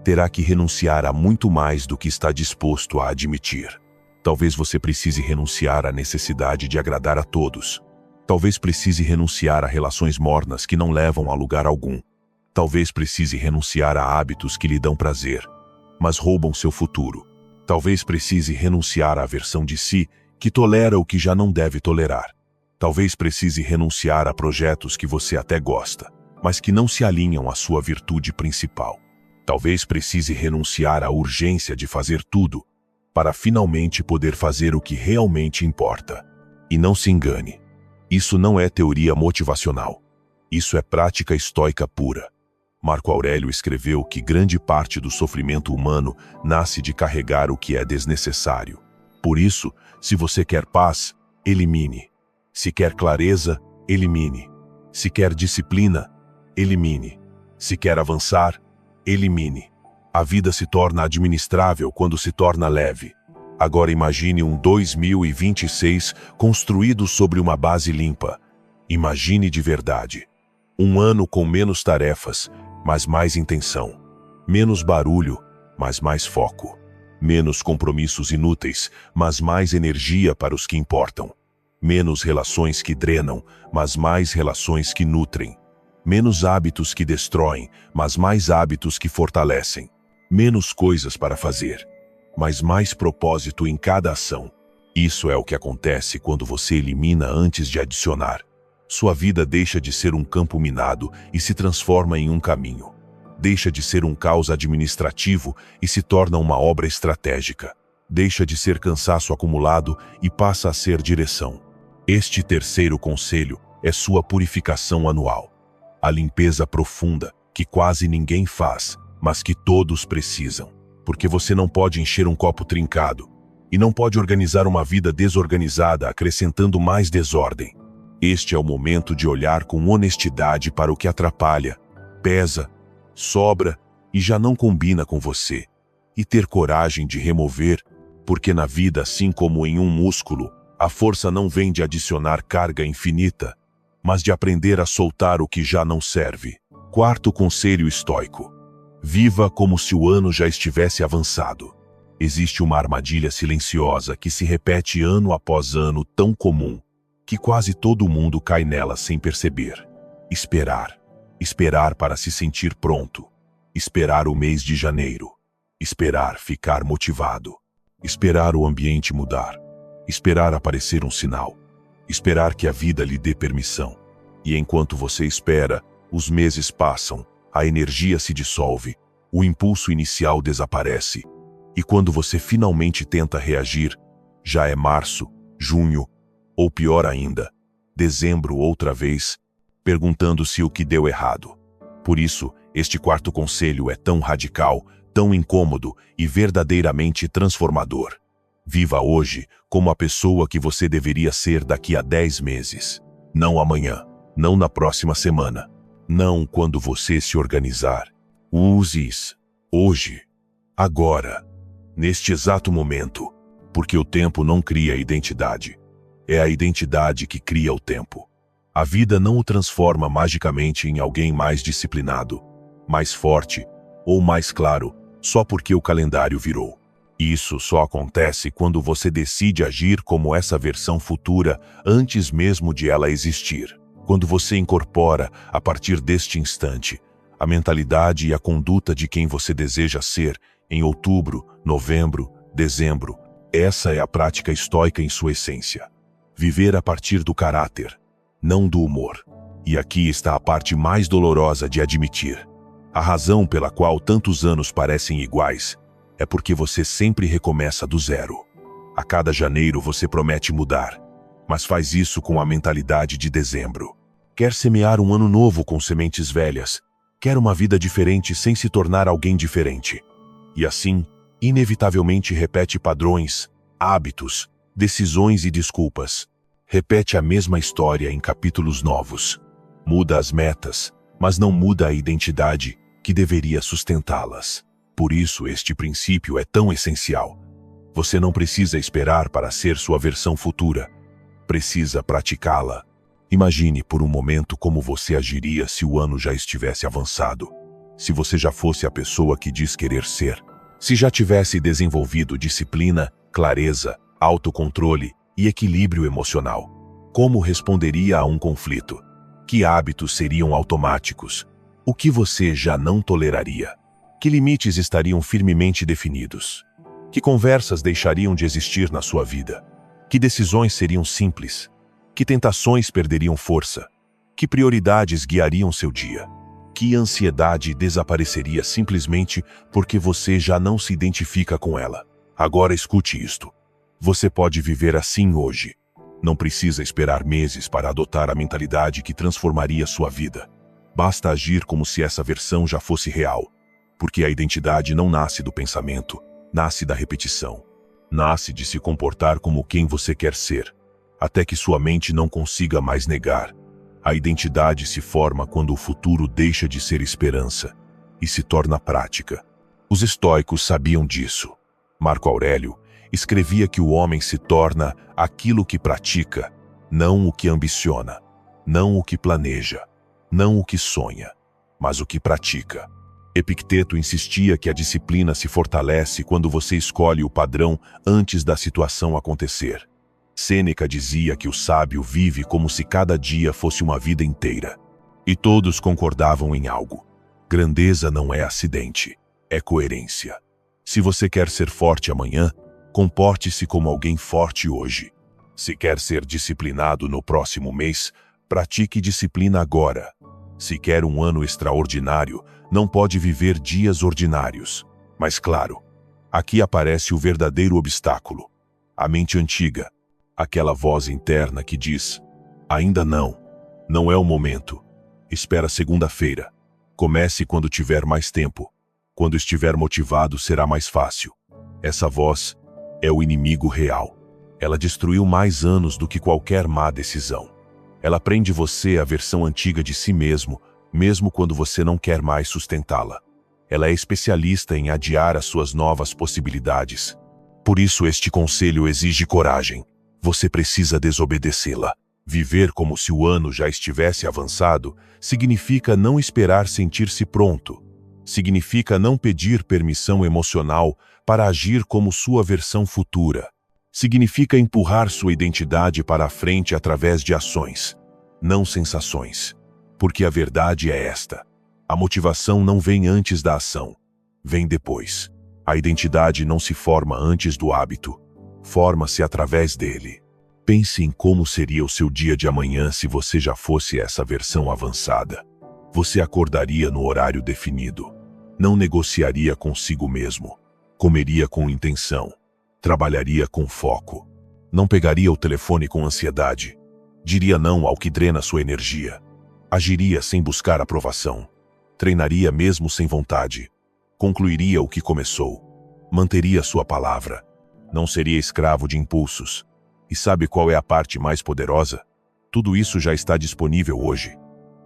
Speaker 1: terá que renunciar a muito mais do que está disposto a admitir. Talvez você precise renunciar à necessidade de agradar a todos. Talvez precise renunciar a relações mornas que não levam a lugar algum. Talvez precise renunciar a hábitos que lhe dão prazer, mas roubam seu futuro. Talvez precise renunciar à versão de si que tolera o que já não deve tolerar. Talvez precise renunciar a projetos que você até gosta, mas que não se alinham à sua virtude principal. Talvez precise renunciar à urgência de fazer tudo, para finalmente poder fazer o que realmente importa. E não se engane, isso não é teoria motivacional. Isso é prática estoica pura. Marco Aurélio escreveu que grande parte do sofrimento humano nasce de carregar o que é desnecessário. Por isso, se você quer paz, elimine. Se quer clareza, elimine. Se quer disciplina, elimine. Se quer avançar, elimine. A vida se torna administrável quando se torna leve. Agora imagine um 2026 construído sobre uma base limpa. Imagine de verdade. Um ano com menos tarefas, mas mais intenção. Menos barulho, mas mais foco. Menos compromissos inúteis, mas mais energia para os que importam. Menos relações que drenam, mas mais relações que nutrem. Menos hábitos que destroem, mas mais hábitos que fortalecem. Menos coisas para fazer, mas mais propósito em cada ação. Isso é o que acontece quando você elimina antes de adicionar. Sua vida deixa de ser um campo minado e se transforma em um caminho. Deixa de ser um caos administrativo e se torna uma obra estratégica. Deixa de ser cansaço acumulado e passa a ser direção. Este terceiro conselho é sua purificação anual. A limpeza profunda, que quase ninguém faz, mas que todos precisam. Porque você não pode encher um copo trincado e não pode organizar uma vida desorganizada acrescentando mais desordem. Este é o momento de olhar com honestidade para o que atrapalha, pesa, sobra e já não combina com você. E ter coragem de remover, porque na vida, assim como em um músculo, a força não vem de adicionar carga infinita, mas de aprender a soltar o que já não serve. Quarto conselho estoico. Viva como se o ano já estivesse avançado. Existe uma armadilha silenciosa que se repete ano após ano, tão comum, que quase todo mundo cai nela sem perceber. Esperar. Esperar para se sentir pronto. Esperar o mês de janeiro. Esperar ficar motivado. Esperar o ambiente mudar. Esperar aparecer um sinal. Esperar que a vida lhe dê permissão. E enquanto você espera, os meses passam, a energia se dissolve, o impulso inicial desaparece. E quando você finalmente tenta reagir, já é março, junho, ou pior ainda, dezembro outra vez, perguntando-se o que deu errado. Por isso, este quarto conselho é tão radical, tão incômodo e verdadeiramente transformador. Viva hoje como a pessoa que você deveria ser daqui a 10 meses. Não amanhã, não na próxima semana, não quando você se organizar. Use-os hoje, agora, neste exato momento, porque o tempo não cria identidade. É a identidade que cria o tempo. A vida não o transforma magicamente em alguém mais disciplinado, mais forte ou mais claro, só porque o calendário virou. Isso só acontece quando você decide agir como essa versão futura antes mesmo de ela existir. Quando você incorpora, a partir deste instante, a mentalidade e a conduta de quem você deseja ser em outubro, novembro, dezembro, Essa é a prática estoica em sua essência. Viver a partir do caráter, não do humor. E aqui está a parte mais dolorosa de admitir. A razão pela qual tantos anos parecem iguais é porque você sempre recomeça do zero. A cada janeiro você promete mudar, mas faz isso com a mentalidade de dezembro. Quer semear um ano novo com sementes velhas, quer uma vida diferente sem se tornar alguém diferente. E assim, inevitavelmente repete padrões, hábitos, decisões e desculpas. Repete a mesma história em capítulos novos. Muda as metas, mas não muda a identidade que deveria sustentá-las. Por isso este princípio é tão essencial. Você não precisa esperar para ser sua versão futura. Precisa praticá-la. Imagine por um momento como você agiria se o ano já estivesse avançado. Se você já fosse a pessoa que diz querer ser. Se já tivesse desenvolvido disciplina, clareza, autocontrole e equilíbrio emocional. Como responderia a um conflito? Que hábitos seriam automáticos? O que você já não toleraria? Que limites estariam firmemente definidos? Que conversas deixariam de existir na sua vida? Que decisões seriam simples? Que tentações perderiam força? Que prioridades guiariam seu dia? Que ansiedade desapareceria simplesmente porque você já não se identifica com ela? Agora escute isto. Você pode viver assim hoje. Não precisa esperar meses para adotar a mentalidade que transformaria sua vida. Basta agir como se essa versão já fosse real. Porque a identidade não nasce do pensamento, nasce da repetição. Nasce de se comportar como quem você quer ser, até que sua mente não consiga mais negar. A identidade se forma quando o futuro deixa de ser esperança e se torna prática. Os estoicos sabiam disso. Marco Aurélio escrevia que o homem se torna aquilo que pratica, não o que ambiciona, não o que planeja, não o que sonha, mas o que pratica. Epicteto insistia que a disciplina se fortalece quando você escolhe o padrão antes da situação acontecer. Sêneca dizia que o sábio vive como se cada dia fosse uma vida inteira. E todos concordavam em algo. Grandeza não é acidente, é coerência. Se você quer ser forte amanhã, comporte-se como alguém forte hoje. Se quer ser disciplinado no próximo mês, pratique disciplina agora. Se quer um ano extraordinário, não pode viver dias ordinários. Mas claro, aqui aparece o verdadeiro obstáculo. A mente antiga. Aquela voz interna que diz: ainda não. Não é o momento. Espera segunda-feira. Comece quando tiver mais tempo. Quando estiver motivado, será mais fácil. Essa voz é o inimigo real. Ela destruiu mais anos do que qualquer má decisão. Ela prende você à versão antiga de si mesmo, mesmo quando você não quer mais sustentá-la. Ela é especialista em adiar as suas novas possibilidades. Por isso este conselho exige coragem. Você precisa desobedecê-la. Viver como se o ano já estivesse avançado significa não esperar sentir-se pronto. Significa não pedir permissão emocional para agir como sua versão futura. Significa empurrar sua identidade para a frente através de ações, não sensações. Porque a verdade é esta: a motivação não vem antes da ação, vem depois. A identidade não se forma antes do hábito, forma-se através dele. Pense em como seria o seu dia de amanhã se você já fosse essa versão avançada. Você acordaria no horário definido, não negociaria consigo mesmo, comeria com intenção, trabalharia com foco, não pegaria o telefone com ansiedade, diria não ao que drena sua energia, agiria sem buscar aprovação, treinaria mesmo sem vontade, concluiria o que começou, manteria sua palavra, não seria escravo de impulsos. E sabe qual é a parte mais poderosa? Tudo isso já está disponível hoje.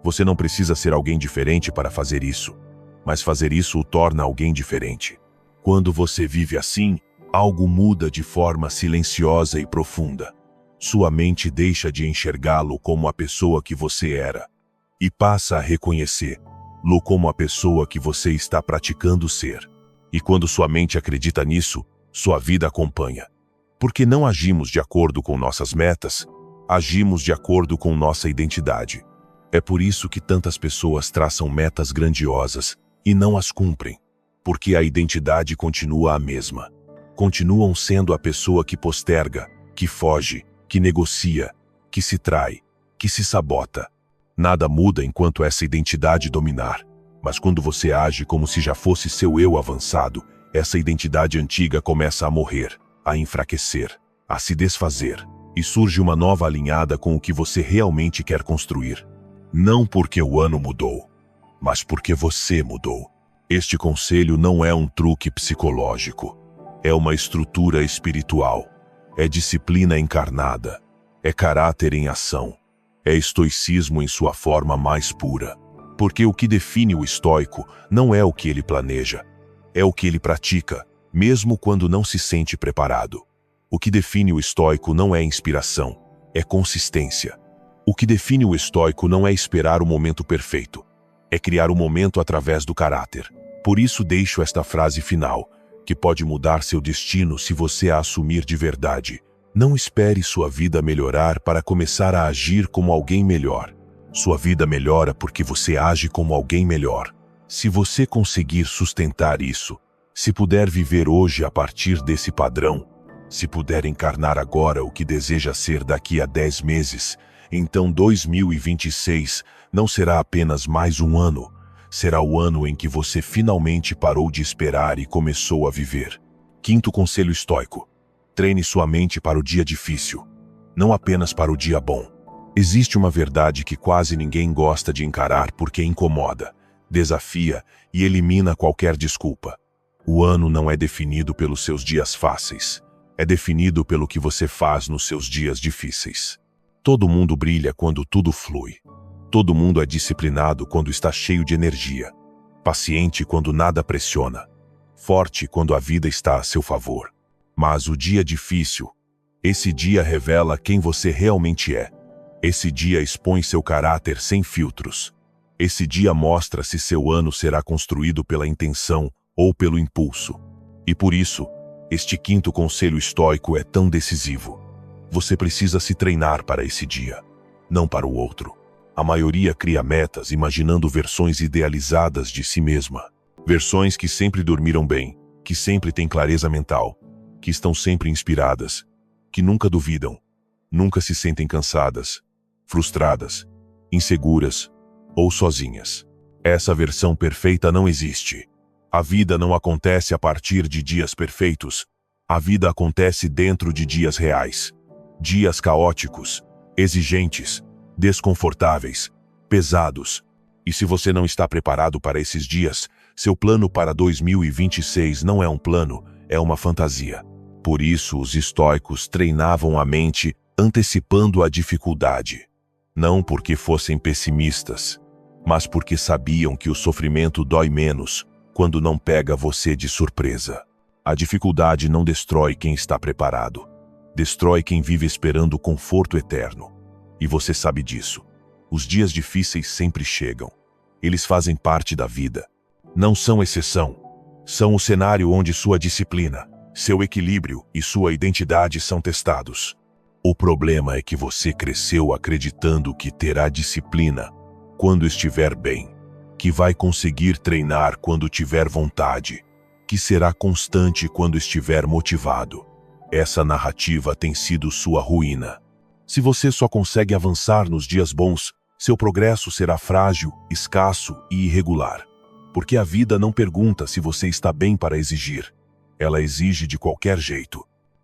Speaker 1: Você não precisa ser alguém diferente para fazer isso, mas fazer isso o torna alguém diferente. Quando você vive assim, algo muda de forma silenciosa e profunda. Sua mente deixa de enxergá-lo como a pessoa que você era e passa a reconhecê-lo como a pessoa que você está praticando ser. E quando sua mente acredita nisso, sua vida acompanha. Porque não agimos de acordo com nossas metas, agimos de acordo com nossa identidade. É por isso que tantas pessoas traçam metas grandiosas e não as cumprem, porque a identidade continua a mesma. continuam sendo a pessoa que posterga, que foge, que negocia, que se trai, que se sabota. Nada muda enquanto essa identidade dominar. Mas quando você age como se já fosse seu eu avançado, essa identidade antiga começa a morrer, a enfraquecer, a se desfazer, e surge uma nova alinhada com o que você realmente quer construir. Não porque o ano mudou, mas porque você mudou. Este conselho não é um truque psicológico. É uma estrutura espiritual. É disciplina encarnada. É caráter em ação. É estoicismo em sua forma mais pura. Porque o que define o estoico não é o que ele planeja. É o que ele pratica, mesmo quando não se sente preparado. O que define o estoico não é inspiração, é consistência. O que define o estoico não é esperar o momento perfeito. É criar o momento através do caráter. Por isso deixo esta frase final, que pode mudar seu destino se você a assumir de verdade. Não espere sua vida melhorar para começar a agir como alguém melhor. Sua vida melhora porque você age como alguém melhor. Se você conseguir sustentar isso, se puder viver hoje a partir desse padrão, se puder encarnar agora o que deseja ser daqui a 10 meses, então 2026 não será apenas mais um ano, será o ano em que você finalmente parou de esperar e começou a viver. Quinto conselho estoico: treine sua mente para o dia difícil, não apenas para o dia bom. Existe uma verdade que quase ninguém gosta de encarar porque incomoda, desafia e elimina qualquer desculpa. O ano não é definido pelos seus dias fáceis, é definido pelo que você faz nos seus dias difíceis. Todo mundo brilha quando tudo flui. Todo mundo é disciplinado quando está cheio de energia, paciente quando nada pressiona, forte quando a vida está a seu favor. Mas o dia difícil, esse dia revela quem você realmente é. Esse dia expõe seu caráter sem filtros. Esse dia mostra se seu ano será construído pela intenção ou pelo impulso. E por isso, este quinto conselho estoico é tão decisivo. Você precisa se treinar para esse dia, não para o outro. A maioria cria metas imaginando versões idealizadas de si mesma. Versões que sempre dormiram bem, que sempre têm clareza mental, que estão sempre inspiradas, que nunca duvidam, nunca se sentem cansadas, frustradas, inseguras ou sozinhas. Essa versão perfeita não existe. A vida não acontece a partir de dias perfeitos. A vida acontece dentro de dias reais. Dias caóticos, exigentes, desconfortáveis, pesados. E se você não está preparado para esses dias, seu plano para 2026 não é um plano, é uma fantasia. Por isso os estoicos treinavam a mente antecipando a dificuldade. Não porque fossem pessimistas, mas porque sabiam que o sofrimento dói menos quando não pega você de surpresa. A dificuldade não destrói quem está preparado. Destrói quem vive esperando o conforto eterno. E você sabe disso. Os dias difíceis sempre chegam. Eles fazem parte da vida. Não são exceção. São o cenário onde sua disciplina, seu equilíbrio e sua identidade são testados. O problema é que você cresceu acreditando que terá disciplina quando estiver bem, que vai conseguir treinar quando tiver vontade, que será constante quando estiver motivado. Essa narrativa tem sido sua ruína. Se você só consegue avançar nos dias bons, seu progresso será frágil, escasso e irregular. Porque a vida não pergunta se você está bem para exigir. Ela exige de qualquer jeito.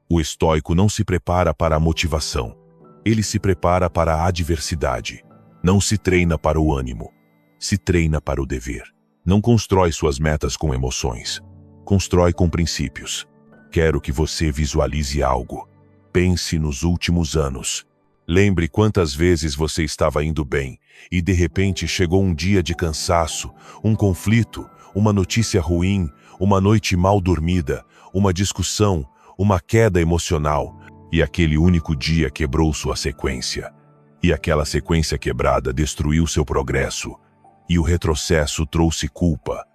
Speaker 1: O estoico não se prepara para a motivação. Ele se prepara para a adversidade. Não se treina para o ânimo. Se treina para o dever. Não constrói suas metas com emoções. Constrói com princípios. Quero que você visualize algo. Pense nos últimos anos. Lembre quantas vezes você estava indo bem e de repente chegou um dia de cansaço, um conflito, uma notícia ruim, uma noite mal dormida, uma discussão, uma queda emocional, e aquele único dia quebrou sua sequência. E aquela sequência quebrada destruiu seu progresso, e o retrocesso trouxe culpa,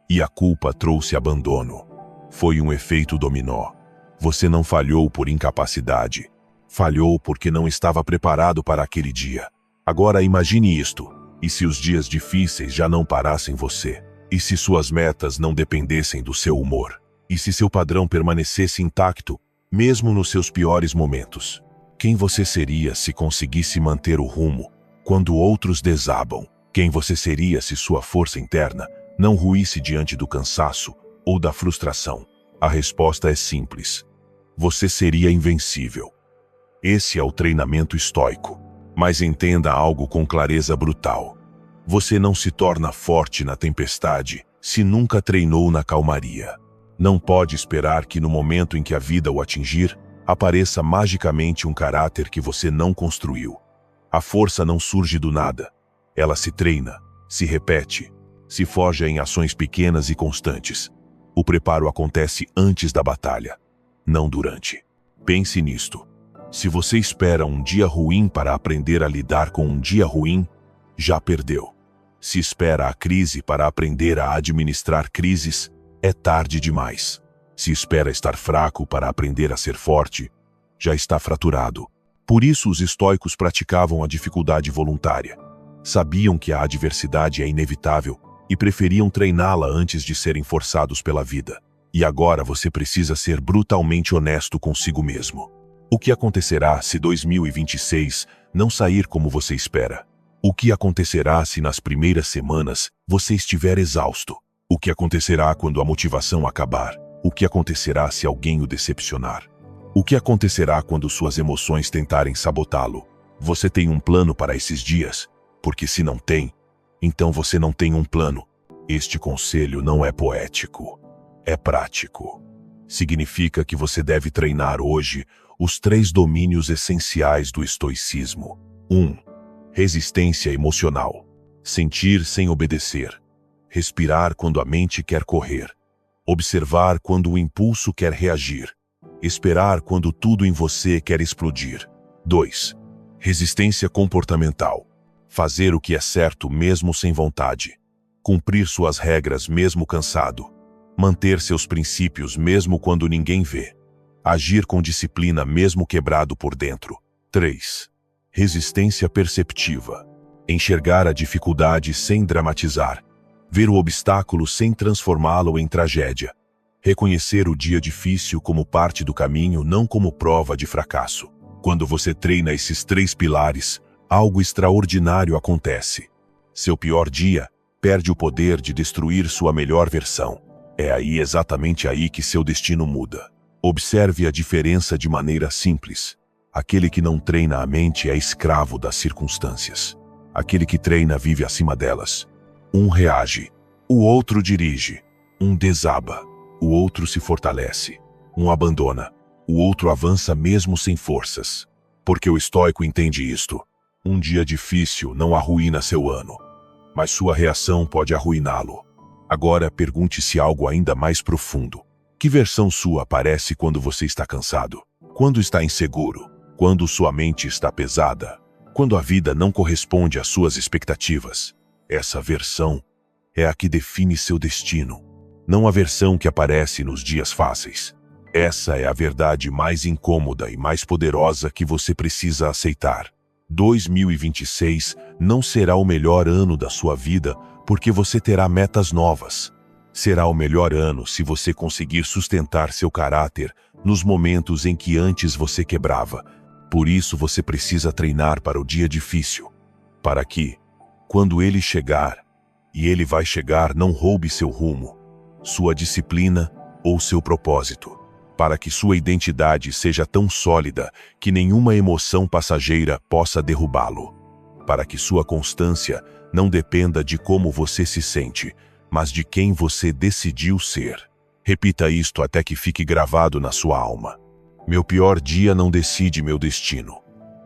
Speaker 1: e a culpa trouxe abandono. Foi um efeito dominó. Você não falhou por incapacidade. Falhou porque não estava preparado para aquele dia. Agora imagine isto. E se os dias difíceis já não parassem você? E se suas metas não dependessem do seu humor? E se seu padrão permanecesse intacto, mesmo nos seus piores momentos? Quem você seria se conseguisse manter o rumo quando outros desabam? Quem você seria se sua força interna não ruísse diante do cansaço ou da frustração? A resposta é simples. Você seria invencível. Esse é o treinamento estoico. Mas entenda algo com clareza brutal. Você não se torna forte na tempestade se nunca treinou na calmaria. Não pode esperar que no momento em que a vida o atingir, apareça magicamente um caráter que você não construiu. A força não surge do nada. Ela se treina, se repete, se forja em ações pequenas e constantes. O preparo acontece antes da batalha, não durante. Pense nisto. Se você espera um dia ruim para aprender a lidar com um dia ruim, já perdeu. Se espera a crise para aprender a administrar crises, é tarde demais. Se espera estar fraco para aprender a ser forte, já está fraturado. Por isso os estoicos praticavam a dificuldade voluntária. Sabiam que a adversidade é inevitável e preferiam treiná-la antes de serem forçados pela vida. E agora você precisa ser brutalmente honesto consigo mesmo. O que acontecerá se 2026 não sair como você espera? O que acontecerá se nas primeiras semanas você estiver exausto? O que acontecerá quando a motivação acabar? O que acontecerá se alguém o decepcionar? O que acontecerá quando suas emoções tentarem sabotá-lo? Você tem um plano para esses dias? Porque se não tem, então você não tem um plano. Este conselho não é poético, é prático. Significa que você deve treinar hoje os 3 domínios essenciais do estoicismo. 1. Resistência emocional. Sentir sem obedecer. Respirar quando a mente quer correr. Observar quando o impulso quer reagir. Esperar quando tudo em você quer explodir. 2. Resistência comportamental. Fazer o que é certo mesmo sem vontade. Cumprir suas regras mesmo cansado. Manter seus princípios mesmo quando ninguém vê. Agir com disciplina mesmo quebrado por dentro. 3. Resistência perceptiva. Enxergar a dificuldade sem dramatizar. Ver o obstáculo sem transformá-lo em tragédia. Reconhecer o dia difícil como parte do caminho, não como prova de fracasso. Quando você treina esses 3 pilares, algo extraordinário acontece. Seu pior dia perde o poder de destruir sua melhor versão. É aí, exatamente aí, que seu destino muda. Observe a diferença de maneira simples. Aquele que não treina a mente é escravo das circunstâncias. Aquele que treina vive acima delas. Um reage, o outro dirige. Um desaba, o outro se fortalece. Um abandona, o outro avança mesmo sem forças. Porque o estoico entende isto. Um dia difícil não arruína seu ano, mas sua reação pode arruiná-lo. Agora pergunte-se algo ainda mais profundo. Que versão sua aparece quando você está cansado? Quando está inseguro? Quando sua mente está pesada? Quando a vida não corresponde às suas expectativas? Essa versão é a que define seu destino, não a versão que aparece nos dias fáceis. Essa é a verdade mais incômoda e mais poderosa que você precisa aceitar. 2026 não será o melhor ano da sua vida porque você terá metas novas. Será o melhor ano se você conseguir sustentar seu caráter nos momentos em que antes você quebrava. Por isso você precisa treinar para o dia difícil, para que, quando ele chegar, e ele vai chegar, não roube seu rumo, sua disciplina ou seu propósito, para que sua identidade seja tão sólida que nenhuma emoção passageira possa derrubá-lo, para que sua constância não dependa de como você se sente, mas de quem você decidiu ser. Repita isto até que fique gravado na sua alma. Meu pior dia não decide meu destino.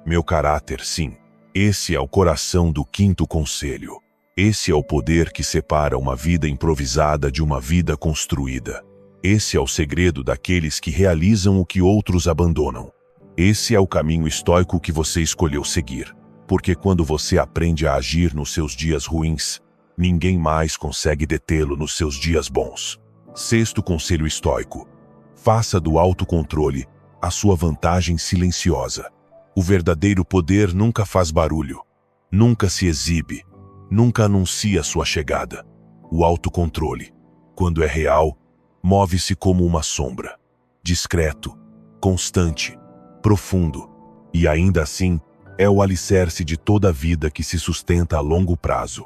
Speaker 1: Meu caráter, sim. Esse é o coração do 5º conselho. Esse é o poder que separa uma vida improvisada de uma vida construída. Esse é o segredo daqueles que realizam o que outros abandonam. Esse é o caminho estoico que você escolheu seguir. Porque quando você aprende a agir nos seus dias ruins, ninguém mais consegue detê-lo nos seus dias bons. 6º conselho estoico. Faça do autocontrole a sua vantagem silenciosa. O verdadeiro poder nunca faz barulho, nunca se exibe, nunca anuncia sua chegada. O autocontrole, quando é real, Move-se como uma sombra. Discreto, constante, profundo. E ainda assim, é o alicerce de toda a vida que se sustenta a longo prazo.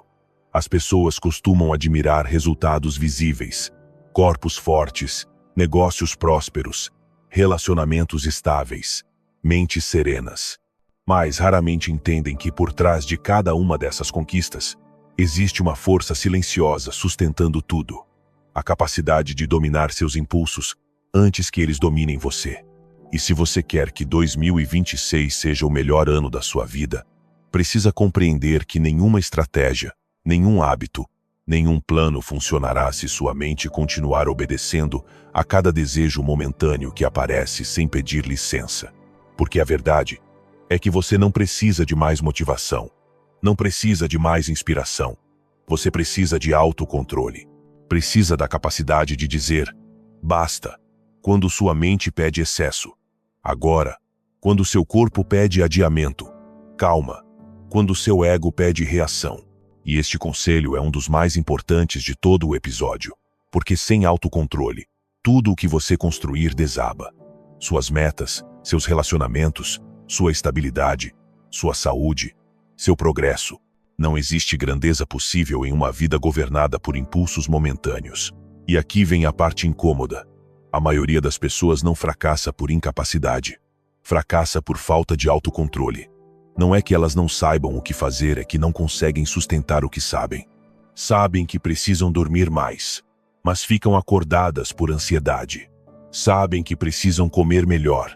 Speaker 1: As pessoas costumam admirar resultados visíveis, corpos fortes, negócios prósperos, relacionamentos estáveis, mentes serenas. Mas raramente entendem que por trás de cada uma dessas conquistas, existe uma força silenciosa sustentando tudo. A capacidade de dominar seus impulsos antes que eles dominem você. E se você quer que 2026 seja o melhor ano da sua vida, precisa compreender que nenhuma estratégia, nenhum hábito, nenhum plano funcionará se sua mente continuar obedecendo a cada desejo momentâneo que aparece sem pedir licença. Porque a verdade é que você não precisa de mais motivação, não precisa de mais inspiração. Você precisa de autocontrole. Precisa da capacidade de dizer basta quando sua mente pede excesso. Agora, quando seu corpo pede adiamento. Calma quando seu ego pede reação. E este conselho é um dos mais importantes de todo o episódio, porque sem autocontrole, tudo o que você construir desaba. Suas metas, seus relacionamentos, sua estabilidade, sua saúde, seu progresso. Não existe grandeza possível em uma vida governada por impulsos momentâneos. E aqui vem a parte incômoda. A maioria das pessoas não fracassa por incapacidade. Fracassa por falta de autocontrole. Não é que elas não saibam o que fazer, é que não conseguem sustentar o que sabem. Sabem que precisam dormir mais, mas ficam acordadas por ansiedade. Sabem que precisam comer melhor,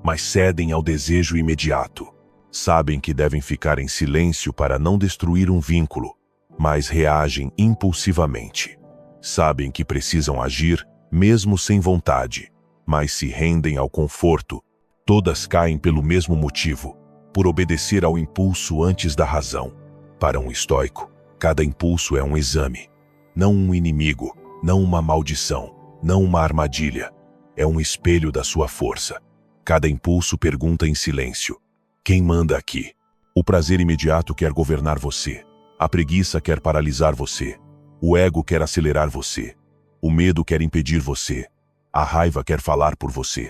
Speaker 1: mas cedem ao desejo imediato. Sabem que devem ficar em silêncio para não destruir um vínculo, mas reagem impulsivamente. Sabem que precisam agir, mesmo sem vontade, mas se rendem ao conforto. Todas caem pelo mesmo motivo, por obedecer ao impulso antes da razão. Para um estoico, cada impulso é um exame. Não um inimigo, não uma maldição, não uma armadilha. É um espelho da sua força. Cada impulso pergunta em silêncio: quem manda aqui? O prazer imediato quer governar você. A preguiça quer paralisar você. O ego quer acelerar você. O medo quer impedir você. A raiva quer falar por você.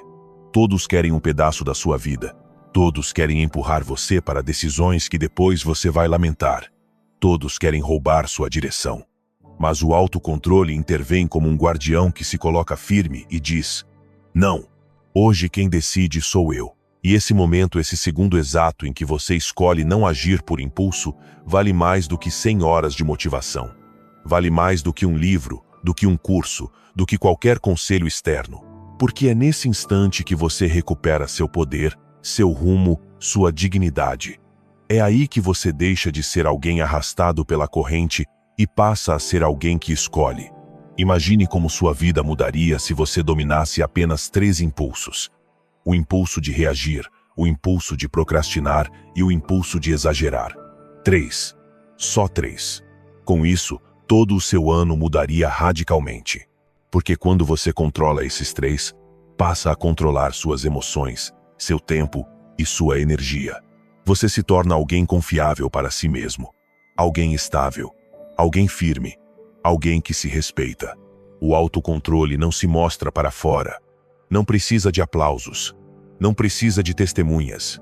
Speaker 1: Todos querem um pedaço da sua vida. Todos querem empurrar você para decisões que depois você vai lamentar. Todos querem roubar sua direção. Mas o autocontrole intervém como um guardião que se coloca firme e diz: não, hoje quem decide sou eu. E esse momento, esse segundo exato em que você escolhe não agir por impulso, vale mais do que 100 horas de motivação. Vale mais do que um livro, do que um curso, do que qualquer conselho externo. Porque é nesse instante que você recupera seu poder, seu rumo, sua dignidade. É aí que você deixa de ser alguém arrastado pela corrente e passa a ser alguém que escolhe. Imagine como sua vida mudaria se você dominasse apenas 3 impulsos. O impulso de reagir, o impulso de procrastinar e o impulso de exagerar. 3. Só 3. Com isso, todo o seu ano mudaria radicalmente. Porque quando você controla esses 3, passa a controlar suas emoções, seu tempo e sua energia. Você se torna alguém confiável para si mesmo. Alguém estável. Alguém firme. Alguém que se respeita. O autocontrole não se mostra para fora. Não precisa de aplausos. Não precisa de testemunhas.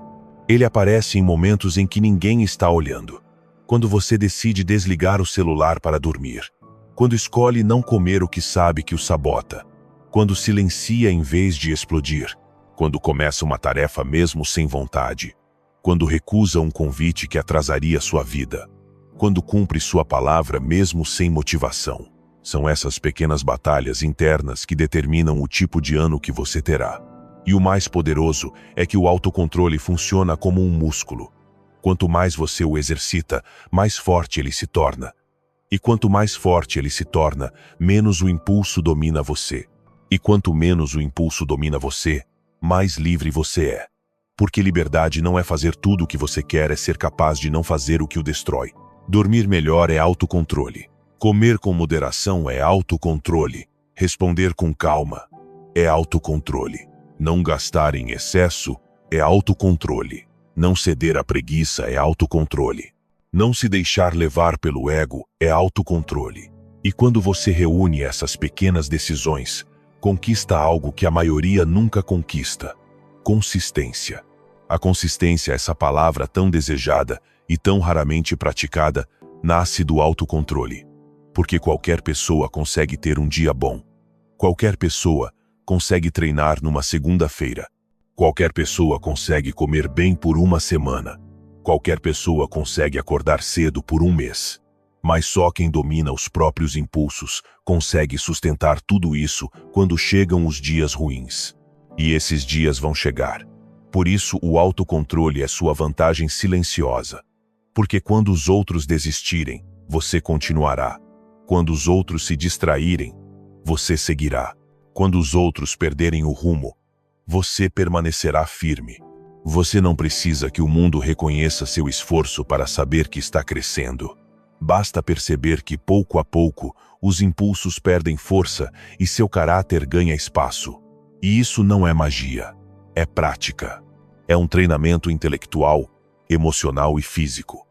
Speaker 1: Ele aparece em momentos em que ninguém está olhando. Quando você decide desligar o celular para dormir. Quando escolhe não comer o que sabe que o sabota. Quando silencia em vez de explodir. Quando começa uma tarefa mesmo sem vontade. Quando recusa um convite que atrasaria sua vida. Quando cumpre sua palavra mesmo sem motivação. São essas pequenas batalhas internas que determinam o tipo de ano que você terá. E o mais poderoso é que o autocontrole funciona como um músculo. Quanto mais você o exercita, mais forte ele se torna. E quanto mais forte ele se torna, menos o impulso domina você. E quanto menos o impulso domina você, mais livre você é. Porque liberdade não é fazer tudo o que você quer, é ser capaz de não fazer o que o destrói. Dormir melhor é autocontrole. Comer com moderação é autocontrole. Responder com calma é autocontrole. Não gastar em excesso é autocontrole. Não ceder à preguiça é autocontrole. Não se deixar levar pelo ego é autocontrole. E quando você reúne essas pequenas decisões, Conquista algo que a maioria nunca conquista: consistência. A consistência, essa palavra tão desejada e tão raramente praticada, nasce do autocontrole. Porque qualquer pessoa consegue ter um dia bom. Qualquer pessoa consegue treinar numa segunda-feira. Qualquer pessoa consegue comer bem por uma semana. Qualquer pessoa consegue acordar cedo por um mês. Mas só quem domina os próprios impulsos consegue sustentar tudo isso quando chegam os dias ruins. E esses dias vão chegar. Por isso, o autocontrole é sua vantagem silenciosa. Porque quando os outros desistirem, você continuará. Quando os outros se distraírem, você seguirá. Quando os outros perderem o rumo, você permanecerá firme. Você não precisa que o mundo reconheça seu esforço para saber que está crescendo. Basta perceber que, pouco a pouco, os impulsos perdem força e seu caráter ganha espaço. E isso não é magia, é prática. É um treinamento intelectual, emocional e físico.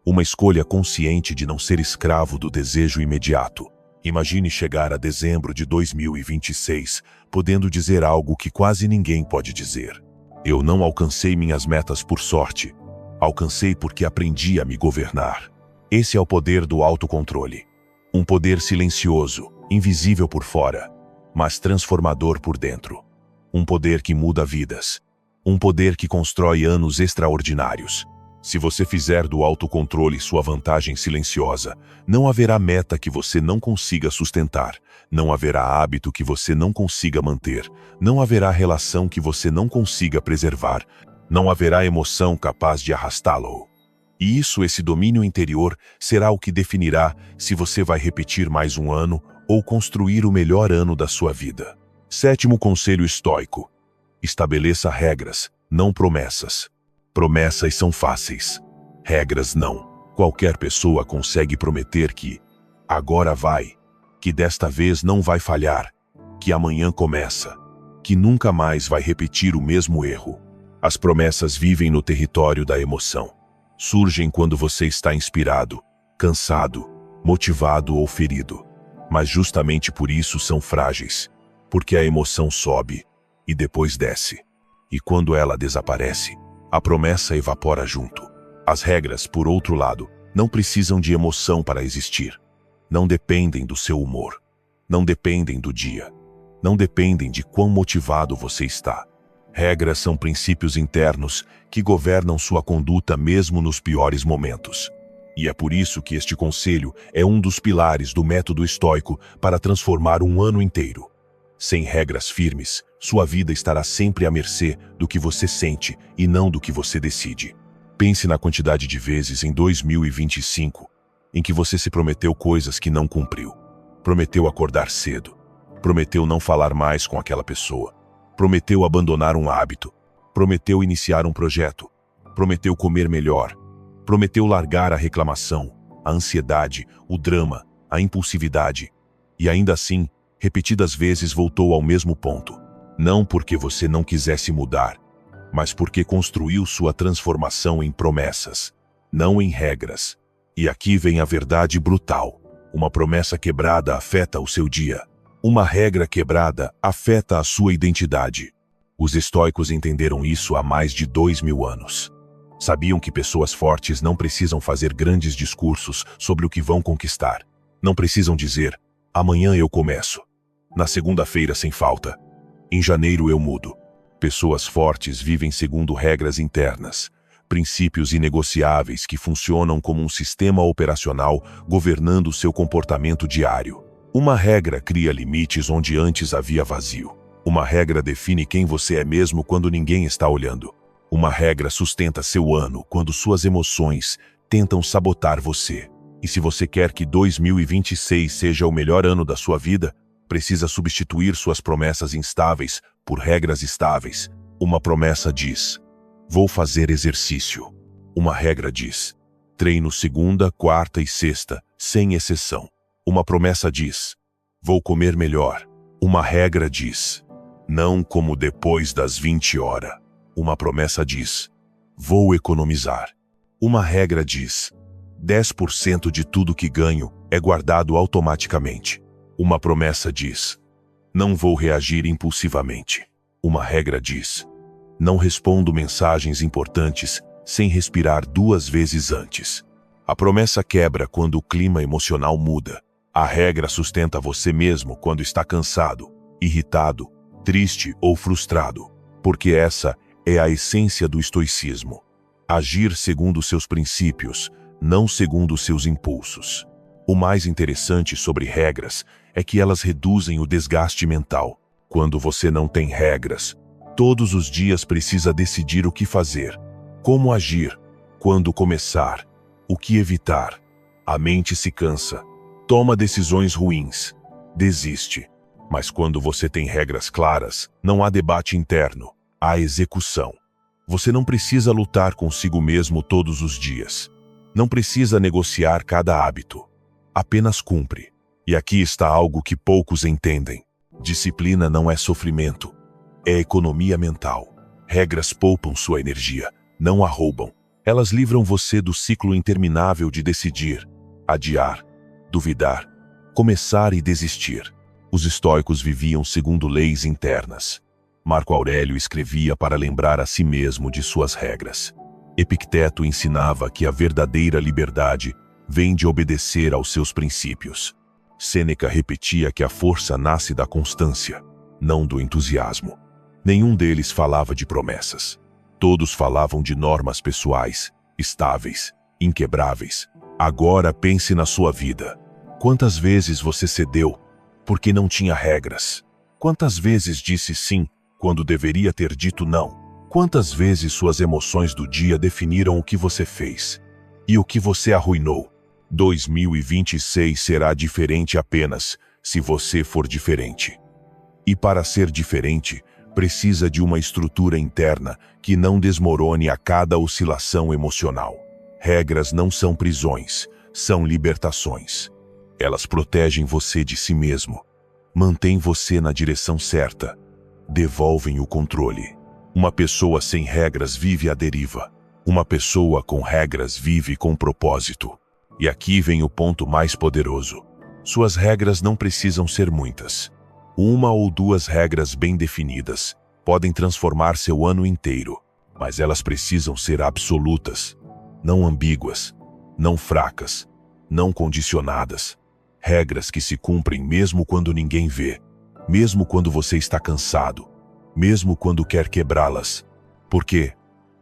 Speaker 1: Uma escolha consciente de não ser escravo do desejo imediato. Imagine chegar a dezembro de 2026, podendo dizer algo que quase ninguém pode dizer. Eu não alcancei minhas metas por sorte. Alcancei porque aprendi a me governar. Esse é o poder do autocontrole. Um poder silencioso, invisível por fora, mas transformador por dentro. Um poder que muda vidas. Um poder que constrói anos extraordinários. Se você fizer do autocontrole sua vantagem silenciosa, não haverá meta que você não consiga sustentar, não haverá hábito que você não consiga manter, não haverá relação que você não consiga preservar, não haverá emoção capaz de arrastá-lo. E esse domínio interior, será o que definirá se você vai repetir mais um ano ou construir o melhor ano da sua vida. 7º conselho estoico: estabeleça regras, não promessas. Promessas são fáceis. Regras não. Qualquer pessoa consegue prometer que agora vai, que desta vez não vai falhar, que amanhã começa, que nunca mais vai repetir o mesmo erro. As promessas vivem no território da emoção. Surgem quando você está inspirado, cansado, motivado ou ferido. Mas justamente por isso são frágeis, porque a emoção sobe e depois desce. E quando ela desaparece, a promessa evapora junto. As regras, por outro lado, não precisam de emoção para existir. Não dependem do seu humor. Não dependem do dia. Não dependem de quão motivado você está. Regras são princípios internos que governam sua conduta mesmo nos piores momentos. E é por isso que este conselho é um dos pilares do método estoico para transformar um ano inteiro. Sem regras firmes, sua vida estará sempre à mercê do que você sente e não do que você decide. Pense na quantidade de vezes em 2025 em que você se prometeu coisas que não cumpriu. Prometeu acordar cedo. Prometeu não falar mais com aquela pessoa. Prometeu abandonar um hábito. Prometeu iniciar um projeto. Prometeu comer melhor. Prometeu largar a reclamação, a ansiedade, o drama, a impulsividade. E ainda assim, repetidas vezes voltou ao mesmo ponto. Não porque você não quisesse mudar, mas porque construiu sua transformação em promessas, não em regras. E aqui vem a verdade brutal. Uma promessa quebrada afeta o seu dia. Uma regra quebrada afeta a sua identidade. Os estoicos entenderam isso há mais de 2000 anos. Sabiam que pessoas fortes não precisam fazer grandes discursos sobre o que vão conquistar. Não precisam dizer, amanhã eu começo. Na segunda-feira sem falta. Em janeiro eu mudo. Pessoas fortes vivem segundo regras internas, princípios inegociáveis que funcionam como um sistema operacional governando seu comportamento diário. Uma regra cria limites onde antes havia vazio. Uma regra define quem você é mesmo quando ninguém está olhando. Uma regra sustenta seu ano quando suas emoções tentam sabotar você. E se você quer que 2026 seja o melhor ano da sua vida, precisa substituir suas promessas instáveis por regras estáveis. Uma promessa diz, vou fazer exercício. Uma regra diz, treino segunda, quarta e sexta, sem exceção. Uma promessa diz, vou comer melhor. Uma regra diz, não como depois das 20 horas. Uma promessa diz, vou economizar. Uma regra diz, 10% de tudo que ganho é guardado automaticamente. Uma promessa diz, Não vou reagir impulsivamente. Uma regra diz: não respondo mensagens importantes sem respirar 2 vezes antes. A promessa quebra quando o clima emocional muda. A regra sustenta você mesmo quando está cansado, irritado, triste ou frustrado, porque essa é a essência do estoicismo. Agir segundo seus princípios, não segundo seus impulsos. O mais interessante sobre regras é que elas reduzem o desgaste mental. Quando você não tem regras, todos os dias precisa decidir o que fazer, como agir, quando começar, o que evitar. A mente se cansa, toma decisões ruins, desiste. Mas quando você tem regras claras, não há debate interno, há execução. Você não precisa lutar consigo mesmo todos os dias. Não precisa negociar cada hábito. Apenas cumpre. E aqui está algo que poucos entendem. Disciplina não é sofrimento, é economia mental. Regras poupam sua energia, não a roubam. Elas livram você do ciclo interminável de decidir, adiar, duvidar, começar e desistir. Os estoicos viviam segundo leis internas. Marco Aurélio escrevia para lembrar a si mesmo de suas regras. Epicteto ensinava que a verdadeira liberdade vem de obedecer aos seus princípios. Sêneca repetia que a força nasce da constância, não do entusiasmo. Nenhum deles falava de promessas. Todos falavam de normas pessoais, estáveis, inquebráveis. Agora pense na sua vida. Quantas vezes você cedeu porque não tinha regras? Quantas vezes disse sim quando deveria ter dito não? Quantas vezes suas emoções do dia definiram o que você fez e o que você arruinou? 2026 será diferente apenas se você for diferente. E para ser diferente, precisa de uma estrutura interna que não desmorone a cada oscilação emocional. Regras não são prisões, são libertações. Elas protegem você de si mesmo, mantêm você na direção certa, devolvem o controle. Uma pessoa sem regras vive à deriva. Uma pessoa com regras vive com propósito. E aqui vem o ponto mais poderoso. Suas regras não precisam ser muitas. 1 ou 2 regras bem definidas podem transformar seu ano inteiro, mas elas precisam ser absolutas, não ambíguas, não fracas, não condicionadas. Regras que se cumprem mesmo quando ninguém vê, mesmo quando você está cansado, mesmo quando quer quebrá-las. Porque,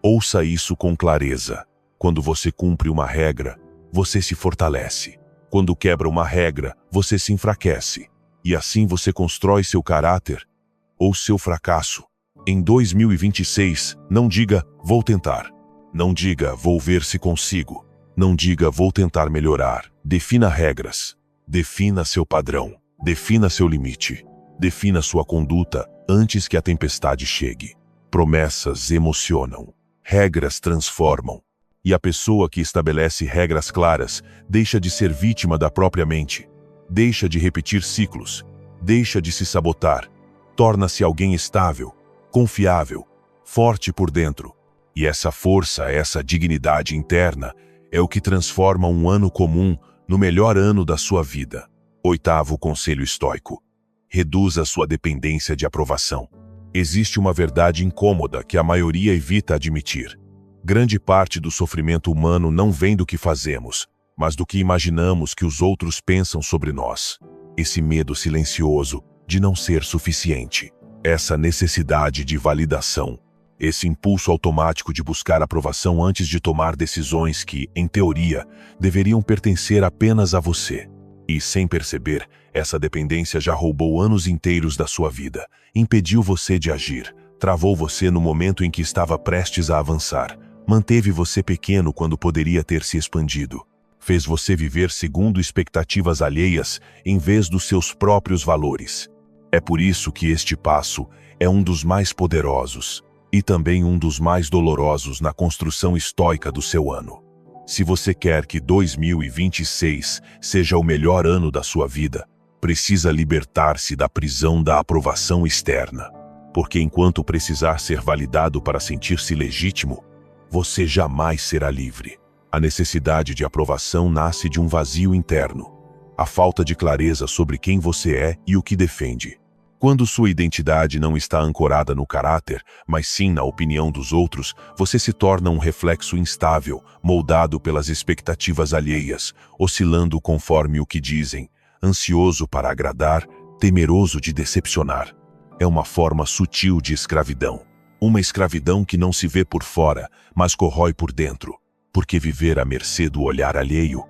Speaker 1: ouça isso com clareza, quando você cumpre uma regra, você se fortalece. Quando quebra uma regra, você se enfraquece. E assim você constrói seu caráter ou seu fracasso. Em 2026, não diga, vou tentar. Não diga, vou ver se consigo. Não diga, vou tentar melhorar. Defina regras. Defina seu padrão. Defina seu limite. Defina sua conduta antes que a tempestade chegue. Promessas emocionam. Regras transformam. E a pessoa que estabelece regras claras deixa de ser vítima da própria mente. Deixa de repetir ciclos. Deixa de se sabotar. Torna-se alguém estável, confiável, forte por dentro. E essa força, essa dignidade interna, é o que transforma um ano comum no melhor ano da sua vida. 8º conselho estoico. Reduza sua dependência de aprovação. Existe uma verdade incômoda que a maioria evita admitir. Grande parte do sofrimento humano não vem do que fazemos, mas do que imaginamos que os outros pensam sobre nós. Esse medo silencioso de não ser suficiente. Essa necessidade de validação. Esse impulso automático de buscar aprovação antes de tomar decisões que, em teoria, deveriam pertencer apenas a você. E, sem perceber, essa dependência já roubou anos inteiros da sua vida, impediu você de agir, travou você no momento em que estava prestes a avançar, manteve você pequeno quando poderia ter se expandido, fez você viver segundo expectativas alheias em vez dos seus próprios valores. É por isso que este passo é um dos mais poderosos e também um dos mais dolorosos na construção estoica do seu ano. Se você quer que 2026 seja o melhor ano da sua vida, precisa libertar-se da prisão da aprovação externa. Porque enquanto precisar ser validado para sentir-se legítimo, você jamais será livre. A necessidade de aprovação nasce de um vazio interno, a falta de clareza sobre quem você é e o que defende. Quando sua identidade não está ancorada no caráter, mas sim na opinião dos outros, você se torna um reflexo instável, moldado pelas expectativas alheias, oscilando conforme o que dizem, ansioso para agradar, temeroso de decepcionar. É uma forma sutil de escravidão. Uma escravidão que não se vê por fora, mas corrói por dentro. Porque viver à mercê do olhar alheio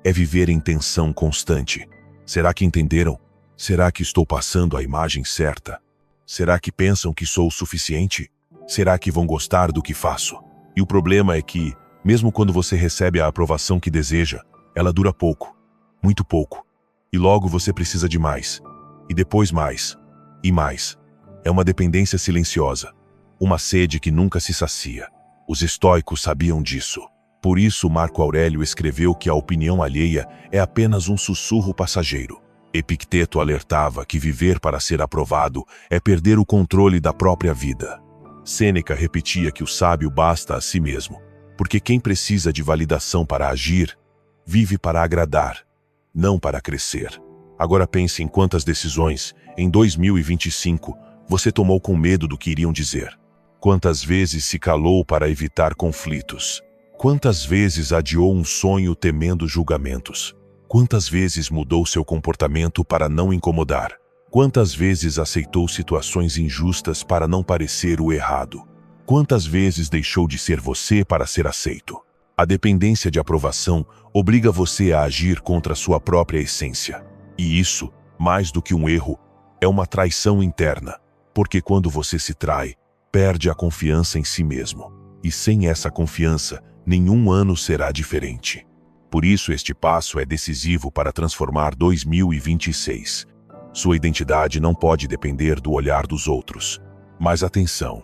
Speaker 1: é viver em tensão constante. Será que entenderam? Será que estou passando a imagem certa? Será que pensam que sou o suficiente? Será que vão gostar do que faço? E o problema é que, mesmo quando você recebe a aprovação que deseja, ela dura pouco, muito pouco. E logo você precisa de mais. E depois mais. E mais. É uma dependência silenciosa. Uma sede que nunca se sacia. Os estoicos sabiam disso. Por isso Marco Aurélio escreveu que a opinião alheia é apenas um sussurro passageiro. Epicteto alertava que viver para ser aprovado é perder o controle da própria vida. Sêneca repetia que o sábio basta a si mesmo, porque quem precisa de validação para agir, vive para agradar, não para crescer. Agora pense em quantas decisões, em 2025, você tomou com medo do que iriam dizer. Quantas vezes se calou para evitar conflitos? Quantas vezes adiou um sonho temendo julgamentos? Quantas vezes mudou seu comportamento para não incomodar? Quantas vezes aceitou situações injustas para não parecer o errado? Quantas vezes deixou de ser você para ser aceito? A dependência de aprovação obriga você a agir contra sua própria essência. E isso, mais do que um erro, é uma traição interna. Porque quando você se trai, perde a confiança em si mesmo. E sem essa confiança, nenhum ano será diferente. Por isso este passo é decisivo para transformar 2026. Sua identidade não pode depender do olhar dos outros. Mas atenção,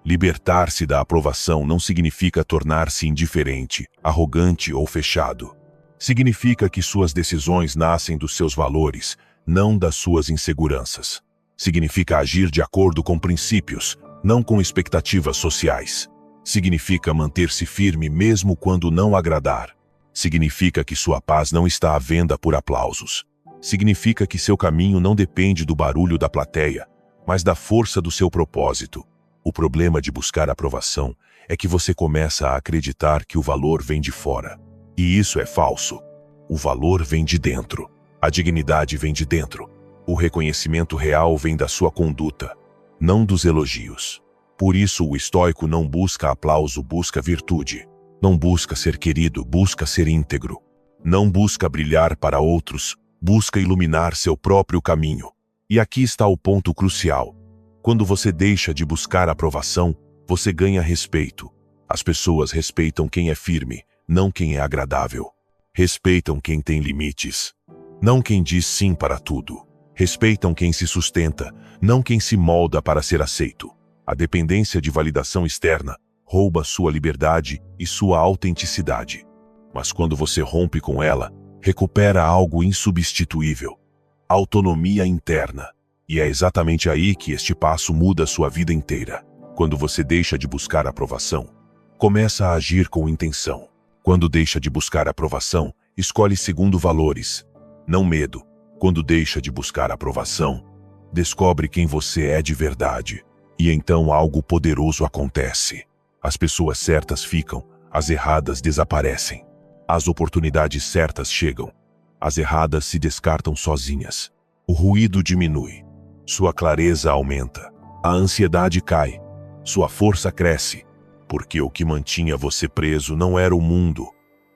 Speaker 1: libertar-se da aprovação não significa tornar-se indiferente, arrogante ou fechado. Significa que suas decisões nascem dos seus valores, não das suas inseguranças. Significa agir de acordo com princípios, não com expectativas sociais. Significa manter-se firme mesmo quando não agradar. Significa que sua paz não está à venda por aplausos. Significa que seu caminho não depende do barulho da plateia, mas da força do seu propósito. O problema de buscar aprovação é que você começa a acreditar que o valor vem de fora. E isso é falso. O valor vem de dentro. A dignidade vem de dentro. O reconhecimento real vem da sua conduta, não dos elogios. Por isso o estoico não busca aplauso, busca virtude. Não busca ser querido, busca ser íntegro. Não busca brilhar para outros, busca iluminar seu próprio caminho. E aqui está o ponto crucial. Quando você deixa de buscar aprovação, você ganha respeito. As pessoas respeitam quem é firme, não quem é agradável. Respeitam quem tem limites, não quem diz sim para tudo. Respeitam quem se sustenta, não quem se molda para ser aceito. A dependência de validação externa rouba sua liberdade e sua autenticidade. Mas quando você rompe com ela, recupera algo insubstituível: autonomia interna. E é exatamente aí que este passo muda sua vida inteira. Quando você deixa de buscar aprovação, começa a agir com intenção. Quando deixa de buscar aprovação, escolhe segundo valores, não medo. Quando deixa de buscar aprovação, descobre quem você é de verdade. E então algo poderoso acontece. As pessoas certas ficam, as erradas desaparecem. As oportunidades certas chegam, as erradas se descartam sozinhas. O ruído diminui, sua clareza aumenta, a ansiedade cai, sua força cresce, porque o que mantinha você preso não era o mundo,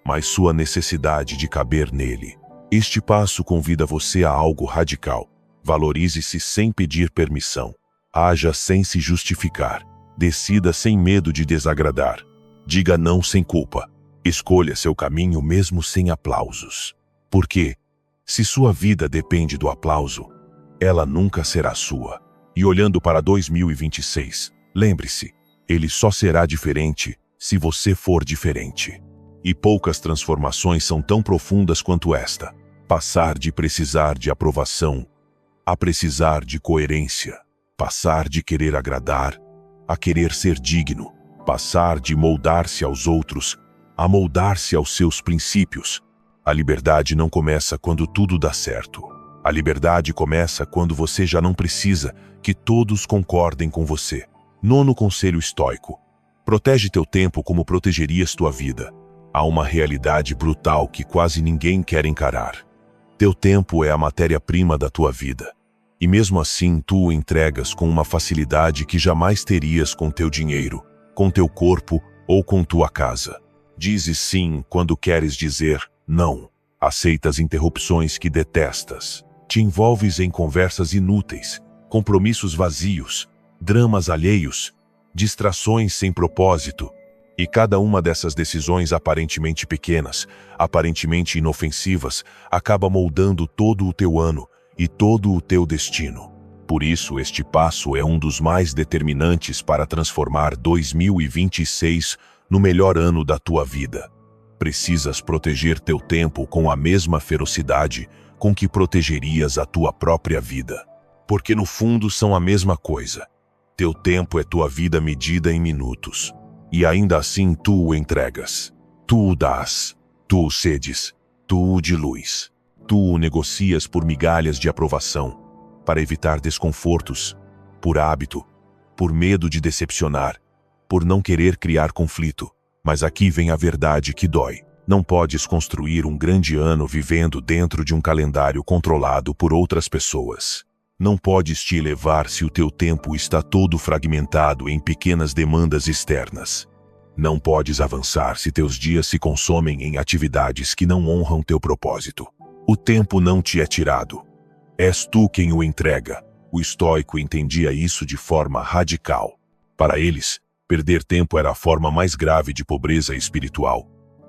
Speaker 1: mas sua necessidade de caber nele. Este passo convida você a algo radical. Valorize-se sem pedir permissão. Haja sem se justificar. Decida sem medo de desagradar. Diga não sem culpa. Escolha seu caminho mesmo sem aplausos. Porque, se sua vida depende do aplauso, ela nunca será sua. E olhando para 2026, lembre-se, ele só será diferente se você for diferente. E poucas transformações são tão profundas quanto esta. Passar de precisar de aprovação a precisar de coerência. Passar de querer agradar a querer ser digno. Passar de moldar-se aos outros a moldar-se aos seus princípios. A liberdade não começa quando tudo dá certo. A A liberdade começa quando você já não precisa que todos concordem com você. Nono conselho estoico. Protege teu tempo como protegerias tua vida. Há uma realidade brutal que quase ninguém quer encarar. Teu tempo é a matéria-prima da tua vida. E mesmo assim, tu o entregas com uma facilidade que jamais terias com teu dinheiro, com teu corpo ou com tua casa. Dizes sim quando queres dizer não. Aceitas interrupções que detestas. Te envolves em conversas inúteis, compromissos vazios, dramas alheios, distrações sem propósito. E cada uma dessas decisões aparentemente pequenas, aparentemente inofensivas, acaba moldando todo o teu ano e todo o teu destino. Por isso, este passo é um dos mais determinantes para transformar 2026 no melhor ano da tua vida. Precisas proteger teu tempo com a mesma ferocidade com que protegerias a tua própria vida. Porque no fundo são a mesma coisa. Teu tempo é tua vida medida em minutos. E ainda assim tu o entregas. Tu o dás. Tu o cedes. Tu o diluis. Tu o negocias por migalhas de aprovação, para evitar desconfortos, por hábito, por medo de decepcionar, por não querer criar conflito. Mas aqui vem a verdade que dói. Não podes construir um grande ano vivendo dentro de um calendário controlado por outras pessoas. Não podes te elevar se o teu tempo está todo fragmentado em pequenas demandas externas. Não podes avançar se teus dias se consomem em atividades que não honram teu propósito. O tempo não te é tirado. És tu quem o entrega. O estoico entendia isso de forma radical. Para eles, perder tempo era a forma mais grave de pobreza espiritual,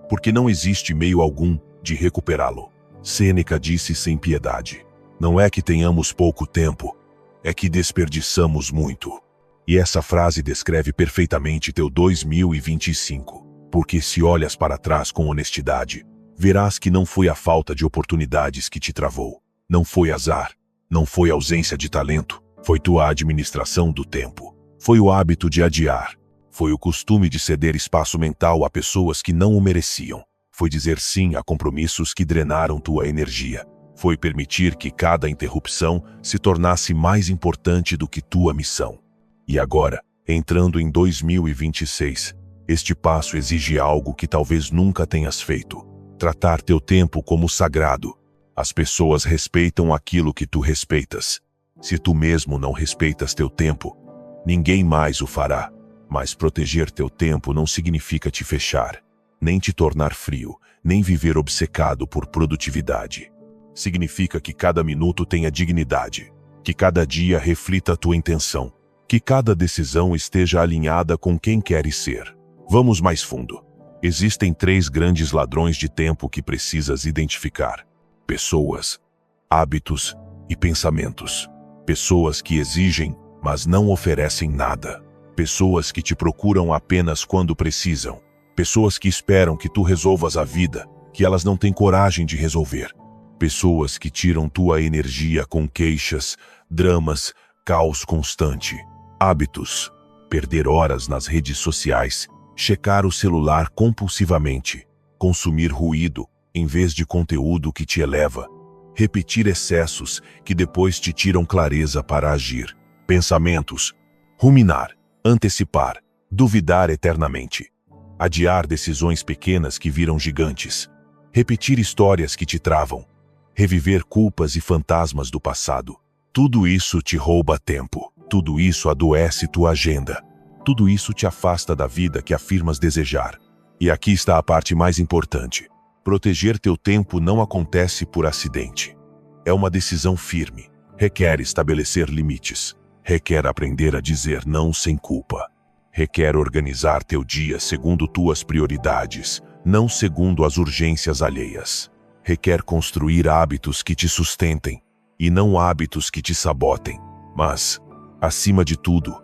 Speaker 1: porque não existe meio algum de recuperá-lo. Sêneca disse sem piedade: não é que tenhamos pouco tempo, é que desperdiçamos muito. E essa frase descreve perfeitamente teu 2025, porque se olhas para trás com honestidade, verás que não foi a falta de oportunidades que te travou, não foi azar, não foi ausência de talento, foi tua administração do tempo, foi o hábito de adiar, foi o costume de ceder espaço mental a pessoas que não o mereciam, foi dizer sim a compromissos que drenaram tua energia, foi permitir que cada interrupção se tornasse mais importante do que tua missão. E agora, entrando em 2026, este passo exige algo que talvez nunca tenhas feito: tratar teu tempo como sagrado. As pessoas respeitam aquilo que tu respeitas. Se tu mesmo não respeitas teu tempo, ninguém mais o fará. Mas proteger teu tempo não significa te fechar, nem te tornar frio, nem viver obcecado por produtividade. Significa que cada minuto tenha dignidade, que cada dia reflita a tua intenção, que cada decisão esteja alinhada com quem queres ser. Vamos mais fundo. Existem 3 grandes ladrões de tempo que precisas identificar: pessoas, hábitos e pensamentos. Pessoas que exigem, mas não oferecem nada. Pessoas que te procuram apenas quando precisam. Pessoas que esperam que tu resolvas a vida, que elas não têm coragem de resolver. Pessoas que tiram tua energia com queixas, dramas, caos constante. Hábitos: perder horas nas redes sociais, checar o celular compulsivamente, consumir ruído em vez de conteúdo que te eleva, repetir excessos que depois te tiram clareza para agir. Pensamentos: ruminar, antecipar, duvidar eternamente, adiar decisões pequenas que viram gigantes, repetir histórias que te travam, reviver culpas e fantasmas do passado. Tudo isso te rouba tempo, tudo isso adoece tua agenda, tudo isso te afasta da vida que afirmas desejar. E aqui está a parte mais importante: proteger teu tempo não acontece por acidente. É uma decisão firme, requer estabelecer limites, requer aprender a dizer não sem culpa, requer organizar teu dia segundo tuas prioridades, não segundo as urgências alheias. Requer construir hábitos que te sustentem, e não hábitos que te sabotem. Mas, acima de tudo,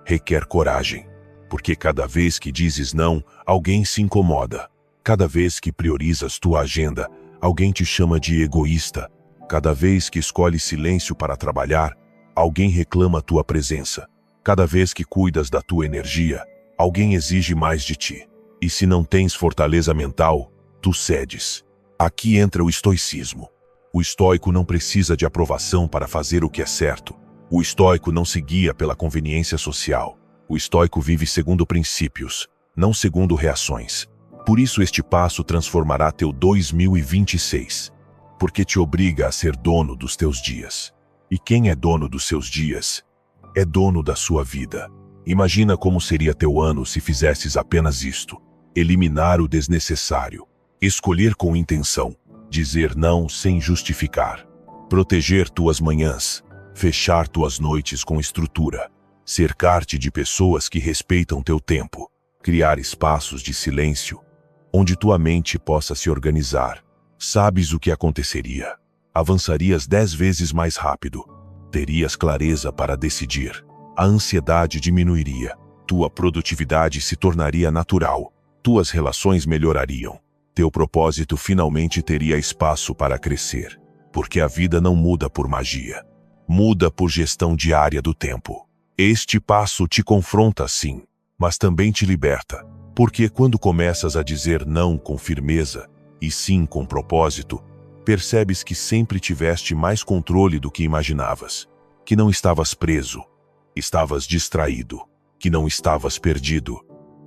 Speaker 1: requer coragem, porque cada vez que dizes não, alguém se incomoda. Cada vez que priorizas tua agenda, alguém te chama de egoísta. Cada vez que escolhes silêncio para trabalhar, alguém reclama tua presença. Cada vez que cuidas da tua energia, alguém exige mais de ti. E se não tens fortaleza mental, tu cedes. Aqui entra o estoicismo. O O estoico não precisa de aprovação para fazer o que é certo. O estoico não se guia pela conveniência social. O estoico vive segundo princípios, não segundo reações. Por isso este passo transformará teu 2026. Porque te obriga a ser dono dos teus dias. E quem é dono dos seus dias, é dono da sua vida. Imagina como seria teu ano se fizesses apenas isto. Eliminar o desnecessário. Escolher com intenção. Dizer não sem justificar. Proteger tuas manhãs. Fechar tuas noites com estrutura. Cercar-te de pessoas que respeitam teu tempo. Criar espaços de silêncio, onde tua mente possa se organizar. Sabes o que aconteceria? Avançarias 10 vezes mais rápido. Terias clareza para decidir. A ansiedade diminuiria. Tua produtividade se tornaria natural. Tuas relações melhorariam. Teu propósito finalmente teria espaço para crescer. Porque a vida não muda por magia. Muda por gestão diária do tempo. Este passo te confronta sim, mas também te liberta. Porque quando começas a dizer não com firmeza, e sim com propósito, percebes que sempre tiveste mais controle do que imaginavas. Que não estavas preso, estavas distraído. Que não estavas perdido,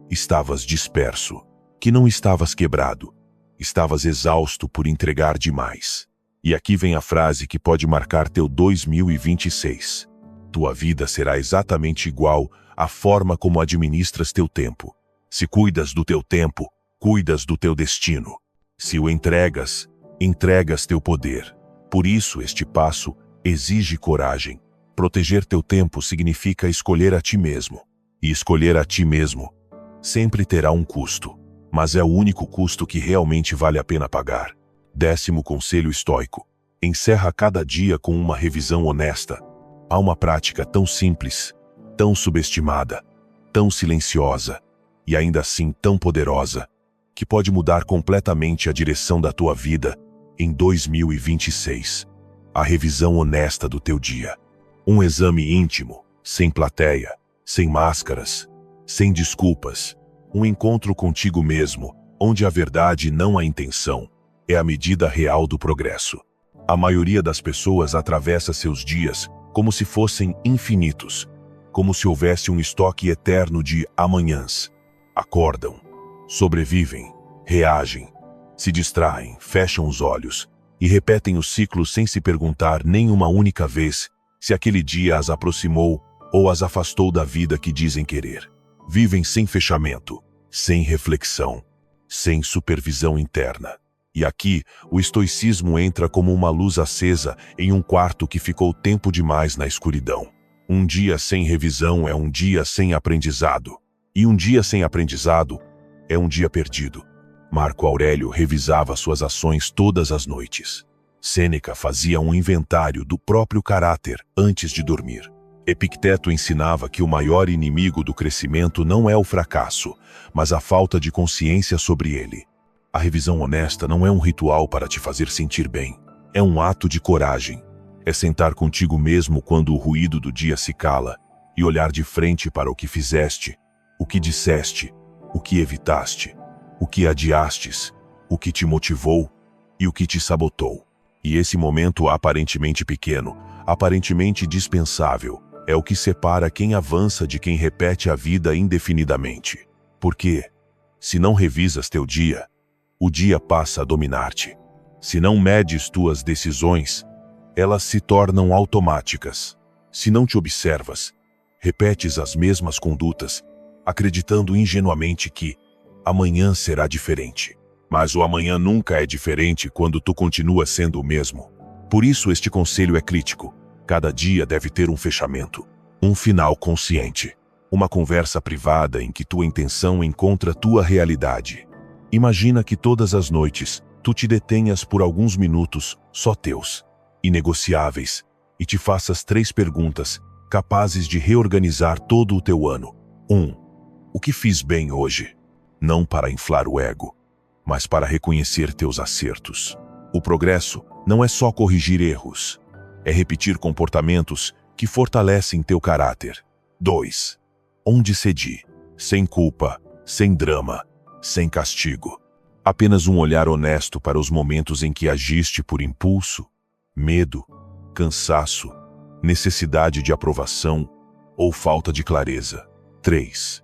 Speaker 1: estavas disperso. Que não estavas quebrado, estavas exausto por entregar demais. E aqui vem a frase que pode marcar teu 2026. Tua vida será exatamente igual à forma como administras teu tempo. Se cuidas do teu tempo, cuidas do teu destino. Se o entregas, entregas teu poder. Por isso este passo exige coragem. Proteger teu tempo significa escolher a ti mesmo. E escolher a ti mesmo sempre terá um custo. Mas é o único custo que realmente vale a pena pagar. 10º conselho estoico. Encerra cada dia com uma revisão honesta. Há uma prática tão simples, tão subestimada, tão silenciosa, e ainda assim tão poderosa, que pode mudar completamente a direção da tua vida em 2026. A revisão honesta do teu dia. Um exame íntimo, sem plateia, sem máscaras, sem desculpas. Um encontro contigo mesmo, onde a verdade, não a intenção, é a medida real do progresso. A maioria das pessoas atravessa seus dias como se fossem infinitos, como se houvesse um estoque eterno de amanhãs. Acordam, sobrevivem, reagem, se distraem, fecham os olhos e repetem o ciclo sem se perguntar nem uma única vez se aquele dia as aproximou ou as afastou da vida que dizem querer. Vivem sem fechamento, sem reflexão, sem supervisão interna. E aqui, o estoicismo entra como uma luz acesa em um quarto que ficou tempo demais na escuridão. Um dia sem revisão é um dia sem aprendizado. E um dia sem aprendizado é um dia perdido. Marco Aurélio revisava suas ações todas as noites. Sêneca fazia um inventário do próprio caráter antes de dormir. Epicteto ensinava que o maior inimigo do crescimento não é o fracasso, mas a falta de consciência sobre ele. A revisão honesta não é um ritual para te fazer sentir bem. É um ato de coragem. É sentar contigo mesmo quando o ruído do dia se cala e olhar de frente para o que fizeste, o que disseste, o que evitaste, o que adiastes, o que te motivou e o que te sabotou. E esse momento aparentemente pequeno, aparentemente dispensável, é o que separa quem avança de quem repete a vida indefinidamente. Porque, se não revisas teu dia, o dia passa a dominar-te. Se não medes tuas decisões, elas se tornam automáticas. Se não te observas, repetes as mesmas condutas, acreditando ingenuamente que amanhã será diferente. Mas o amanhã nunca é diferente quando tu continuas sendo o mesmo. Por isso este conselho é crítico. Cada dia deve ter um fechamento, um final consciente, uma conversa privada em que tua intenção encontra tua realidade. Imagina que todas as noites tu te detenhas por alguns minutos, só teus, inegociáveis, e te faças 3 perguntas capazes de reorganizar todo o teu ano. 1. O que fiz bem hoje? Não para inflar o ego, mas para reconhecer teus acertos. O progresso não é só corrigir erros, é repetir comportamentos que fortalecem teu caráter. 2. Onde cedi? Sem culpa, sem drama, sem castigo. Apenas um olhar honesto para os momentos em que agiste por impulso, Medo, cansaço, necessidade de aprovação ou falta de clareza. 3.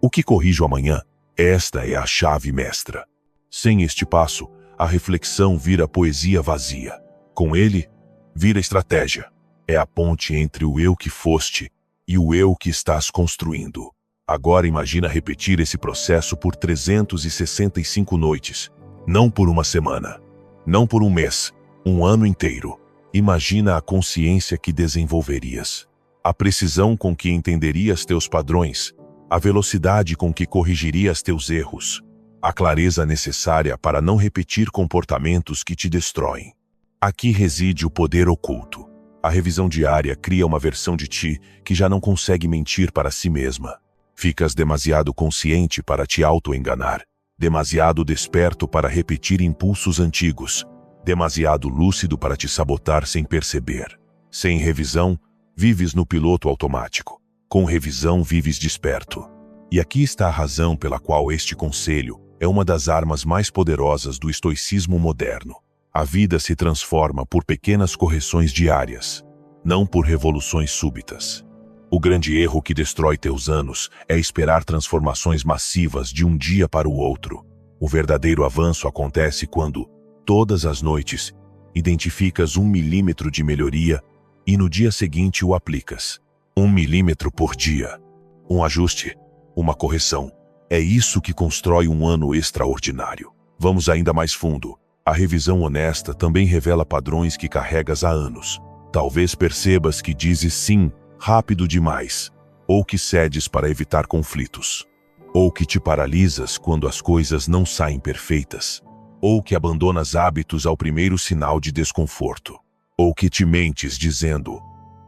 Speaker 1: O que corrijo amanhã? Esta é a chave mestra. Sem este passo, a reflexão vira poesia vazia. Com ele, vira estratégia. É a ponte entre o eu que foste e o eu que estás construindo. Agora imagina repetir esse processo por 365 noites. Não por uma semana. Não por um mês. Um ano inteiro. Imagina a consciência que desenvolverias. A precisão com que entenderias teus padrões. A velocidade com que corrigirias teus erros. A clareza necessária para não repetir comportamentos que te destroem. Aqui reside o poder oculto. A revisão diária cria uma versão de ti que já não consegue mentir para si mesma. Ficas demasiado consciente para te auto-enganar. Demasiado desperto para repetir impulsos antigos. Demasiado lúcido para te sabotar sem perceber. Sem revisão, vives no piloto automático. Com revisão, vives desperto. E aqui está a razão pela qual este conselho é uma das armas mais poderosas do estoicismo moderno. A vida se transforma por pequenas correções diárias, não por revoluções súbitas. O grande erro que destrói teus anos é esperar transformações massivas de um dia para o outro. O verdadeiro avanço acontece quando, todas as noites, identificas 1 milímetro de melhoria e no dia seguinte o aplicas. 1 milímetro por dia. Um ajuste, uma correção. É isso que constrói um ano extraordinário. Vamos ainda mais fundo. A revisão honesta também revela padrões que carregas há anos. Talvez percebas que dizes sim rápido demais, ou que cedes para evitar conflitos, ou que te paralisas quando as coisas não saem perfeitas, ou que abandonas hábitos ao primeiro sinal de desconforto, ou que te mentes dizendo,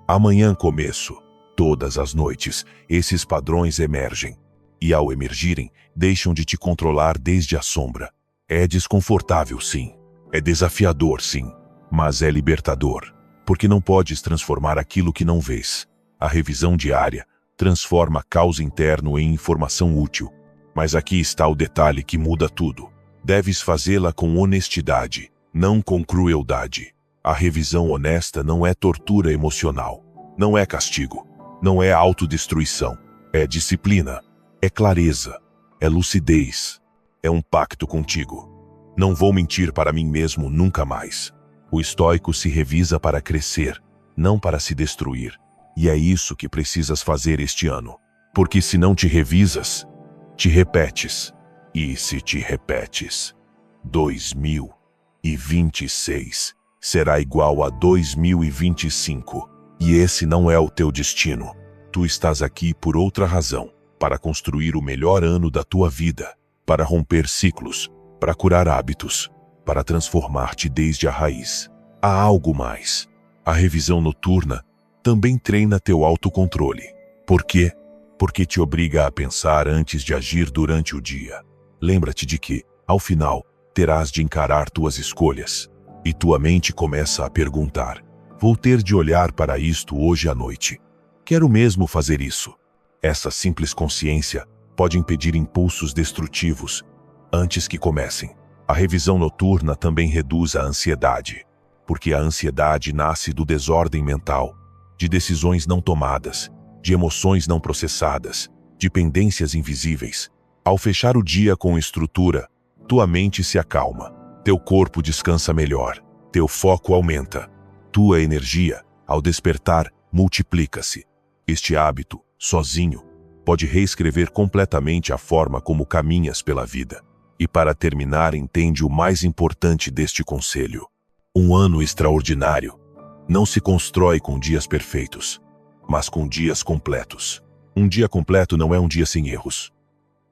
Speaker 1: amanhã começo. Todas as noites, esses padrões emergem, e ao emergirem, deixam de te controlar desde a sombra. É desconfortável, sim. É desafiador, sim. Mas é libertador, porque não podes transformar aquilo que não vês. A revisão diária transforma caos interno em informação útil. Mas aqui está o detalhe que muda tudo. Deves fazê-la com honestidade, não com crueldade. A revisão honesta não é tortura emocional, não é castigo, não é autodestruição. É disciplina, é clareza, é lucidez, é um pacto contigo. Não vou mentir para mim mesmo nunca mais. O estoico se revisa para crescer, não para se destruir. E é isso que precisas fazer este ano. Porque se não te revisas, te repetes. E se te repetes, 2026 será igual a 2025. E esse não é o teu destino. Tu estás aqui por outra razão, para construir o melhor ano da tua vida, para romper ciclos, para curar hábitos, para transformar-te desde a raiz. Há algo mais. A revisão noturna também treina teu autocontrole. Por quê? Porque te obriga a pensar antes de agir durante o dia. Lembra-te de que, ao final, terás de encarar tuas escolhas. E tua mente começa a perguntar, vou ter de olhar para isto hoje à noite. Quero mesmo fazer isso? Essa simples consciência pode impedir impulsos destrutivos antes que comecem. A revisão noturna também reduz a ansiedade, porque a ansiedade nasce do desordem mental, de decisões não tomadas, de emoções não processadas, de pendências invisíveis. Ao fechar o dia com estrutura, tua mente se acalma, teu corpo descansa melhor, teu foco aumenta, tua energia, ao despertar, multiplica-se. Este hábito, sozinho, pode reescrever completamente a forma como caminhas pela vida. E para terminar, entende o mais importante deste conselho. Um ano extraordinário não se constrói com dias perfeitos, mas com dias completos. Um dia completo não é um dia sem erros.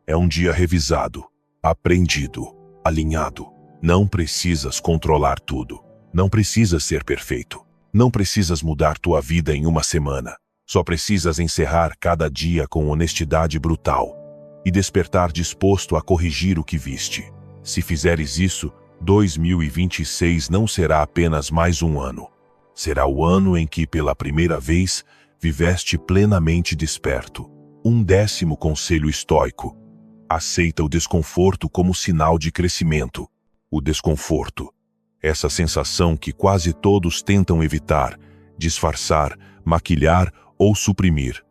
Speaker 1: É um dia revisado, aprendido, alinhado. Não precisas controlar tudo. Não precisas ser perfeito. Não precisas mudar tua vida em uma semana. Só precisas encerrar cada dia com honestidade brutal e despertar disposto a corrigir o que viste. Se fizeres isso, 2026 não será apenas mais um ano. Será o ano em que, pela primeira vez, viveste plenamente desperto. 11º conselho estoico. Aceita o desconforto como sinal de crescimento. O desconforto Essa sensação que quase todos tentam evitar, disfarçar, maquilhar ou suprimir.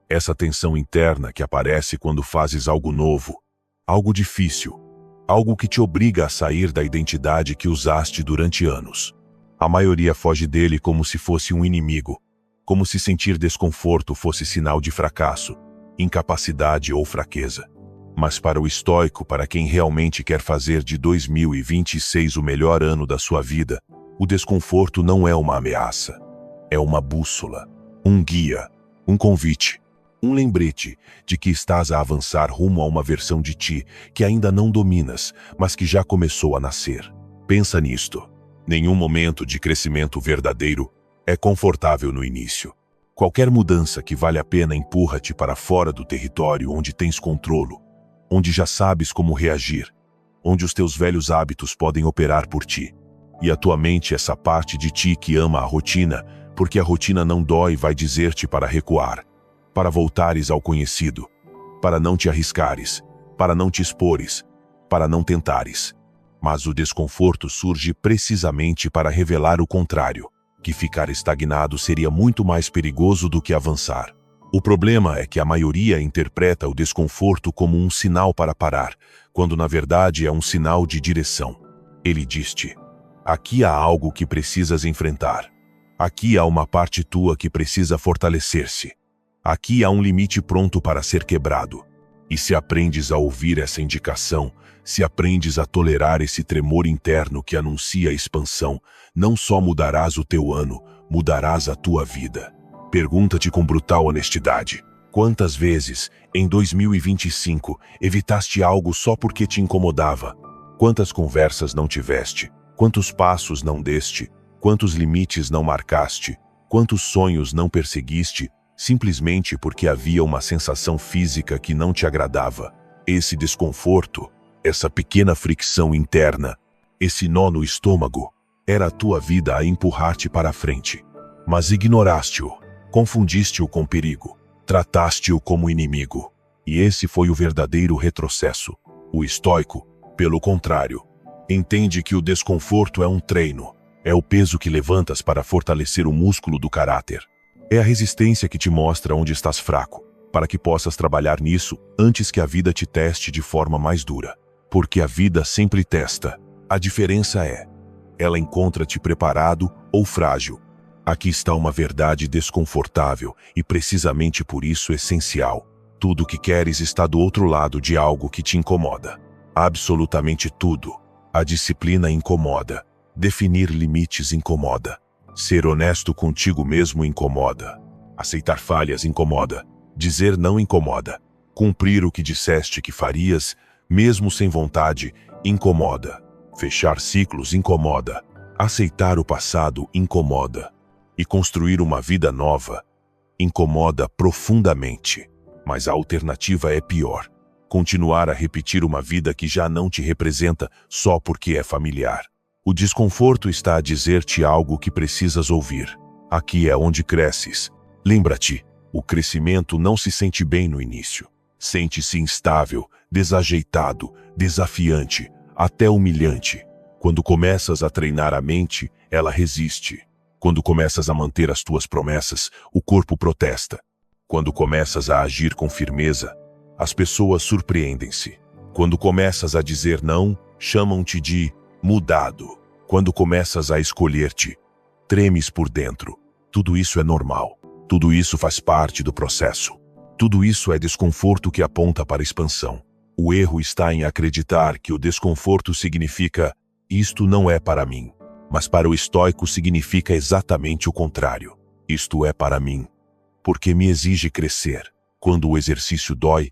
Speaker 1: Essa tensão interna que aparece quando fazes algo novo, algo difícil, algo que te obriga a sair da identidade que usaste durante anos. A maioria foge dele como se fosse um inimigo, como se sentir desconforto fosse sinal de fracasso, incapacidade ou fraqueza. Mas para o estoico, para quem realmente quer fazer de 2026 o melhor ano da sua vida, o desconforto não é uma ameaça. É uma bússola, um guia, um convite, um lembrete de que estás a avançar rumo a uma versão de ti que ainda não dominas, mas que já começou a nascer. Pensa nisto. Nenhum momento de crescimento verdadeiro é confortável no início. Qualquer mudança que vale a pena empurra-te para fora do território onde tens controle, onde já sabes como reagir, onde os teus velhos hábitos podem operar por ti. E a tua mente, essa parte de ti que ama a rotina, porque a rotina não dói, vai dizer-te para recuar, para voltares ao conhecido, para não te arriscares, para não te expores, para não tentares. Mas o desconforto surge precisamente para revelar o contrário, que ficar estagnado seria muito mais perigoso do que avançar. O problema é que a maioria interpreta o desconforto como um sinal para parar, quando na verdade é um sinal de direção. Ele diz-te: aqui há algo que precisas enfrentar. Aqui há uma parte tua que precisa fortalecer-se. Aqui há um limite pronto para ser quebrado. E se aprendes a ouvir essa indicação, se aprendes a tolerar esse tremor interno que anuncia a expansão, não só mudarás o teu ano, mudarás a tua vida. Pergunta-te com brutal honestidade: quantas vezes, em 2025, evitaste algo só porque te incomodava? Quantas conversas não tiveste? Quantos passos não deste? Quantos limites não marcaste? Quantos sonhos não perseguiste, simplesmente porque havia uma sensação física que não te agradava? Esse desconforto, essa pequena fricção interna, esse nó no estômago, era a tua vida a empurrar-te para a frente. Mas ignoraste-o, confundiste-o com perigo, trataste-o como inimigo. E esse foi o verdadeiro retrocesso. O estoico, pelo contrário, entende que o desconforto é um treino, é o peso que levantas para fortalecer o músculo do caráter. É a resistência que te mostra onde estás fraco, para que possas trabalhar nisso antes que a vida te teste de forma mais dura. Porque a vida sempre testa. A diferença é: ela encontra-te preparado ou frágil. Aqui está uma verdade desconfortável e precisamente por isso essencial. Tudo o que queres está do outro lado de algo que te incomoda. Absolutamente tudo. A disciplina incomoda. Definir limites incomoda. Ser honesto contigo mesmo incomoda. Aceitar falhas incomoda. Dizer não incomoda. Cumprir o que disseste que farias, mesmo sem vontade, incomoda. Fechar ciclos incomoda. Aceitar o passado incomoda. E construir uma vida nova incomoda profundamente. Mas a alternativa é pior. Continuar a repetir uma vida que já não te representa só porque é familiar. O desconforto está a dizer-te algo que precisas ouvir. Aqui é onde cresces. Lembra-te, o crescimento não se sente bem no início. Sente-se instável, desajeitado, desafiante, até humilhante. Quando começas a treinar a mente, ela resiste. Quando começas a manter as tuas promessas, o corpo protesta. Quando começas a agir com firmeza, as pessoas surpreendem-se. Quando começas a dizer não, chamam-te de mudado. Quando começas a escolher-te, tremes por dentro. Tudo isso é normal. Tudo isso faz parte do processo. Tudo isso é desconforto que aponta para a expansão. O erro está em acreditar que o desconforto significa isto não é para mim. Mas para o estoico significa exatamente o contrário. Isto é para mim, porque me exige crescer. Quando o exercício dói,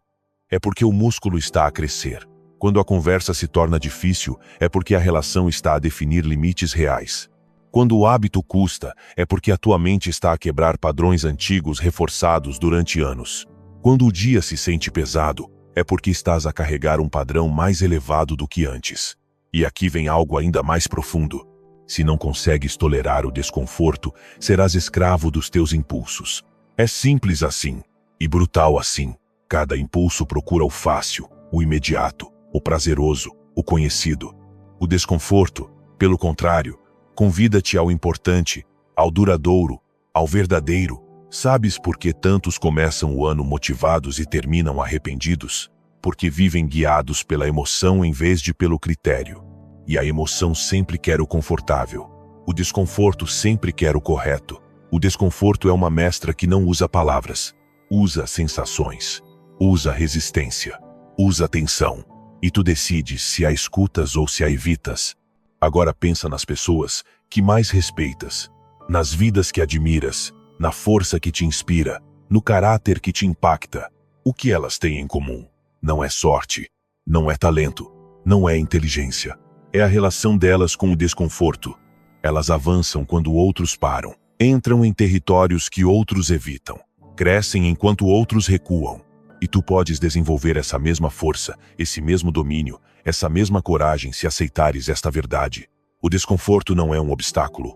Speaker 1: é porque o músculo está a crescer. Quando a conversa se torna difícil, é porque a relação está a definir limites reais. Quando o hábito custa, é porque a tua mente está a quebrar padrões antigos reforçados durante anos. Quando o dia se sente pesado, é porque estás a carregar um padrão mais elevado do que antes. E aqui vem algo ainda mais profundo. Se não consegues tolerar o desconforto, serás escravo dos teus impulsos. É simples assim, e brutal assim. Cada impulso procura o fácil, o imediato, o prazeroso, o conhecido. O desconforto, Pelo contrário, convida-te ao importante, ao duradouro, ao verdadeiro. Sabes por que tantos começam o ano motivados e terminam arrependidos? Porque vivem guiados pela emoção em vez de pelo critério. E a emoção sempre quer o confortável. O desconforto sempre quer o correto. O desconforto é uma mestra que não usa palavras. Usa sensações. Usa resistência. Usa tensão. E tu decides se a escutas ou se a evitas. Agora pensa nas pessoas que mais respeitas, nas vidas que admiras, na força que te inspira, no caráter que te impacta. O que elas têm em comum? Não é sorte, não é talento, não é inteligência. É a relação delas com o desconforto. Elas avançam quando outros param, entram em territórios que outros evitam, crescem enquanto outros recuam. E tu podes desenvolver essa mesma força, esse mesmo domínio, essa mesma coragem se aceitares esta verdade. O desconforto não é um obstáculo,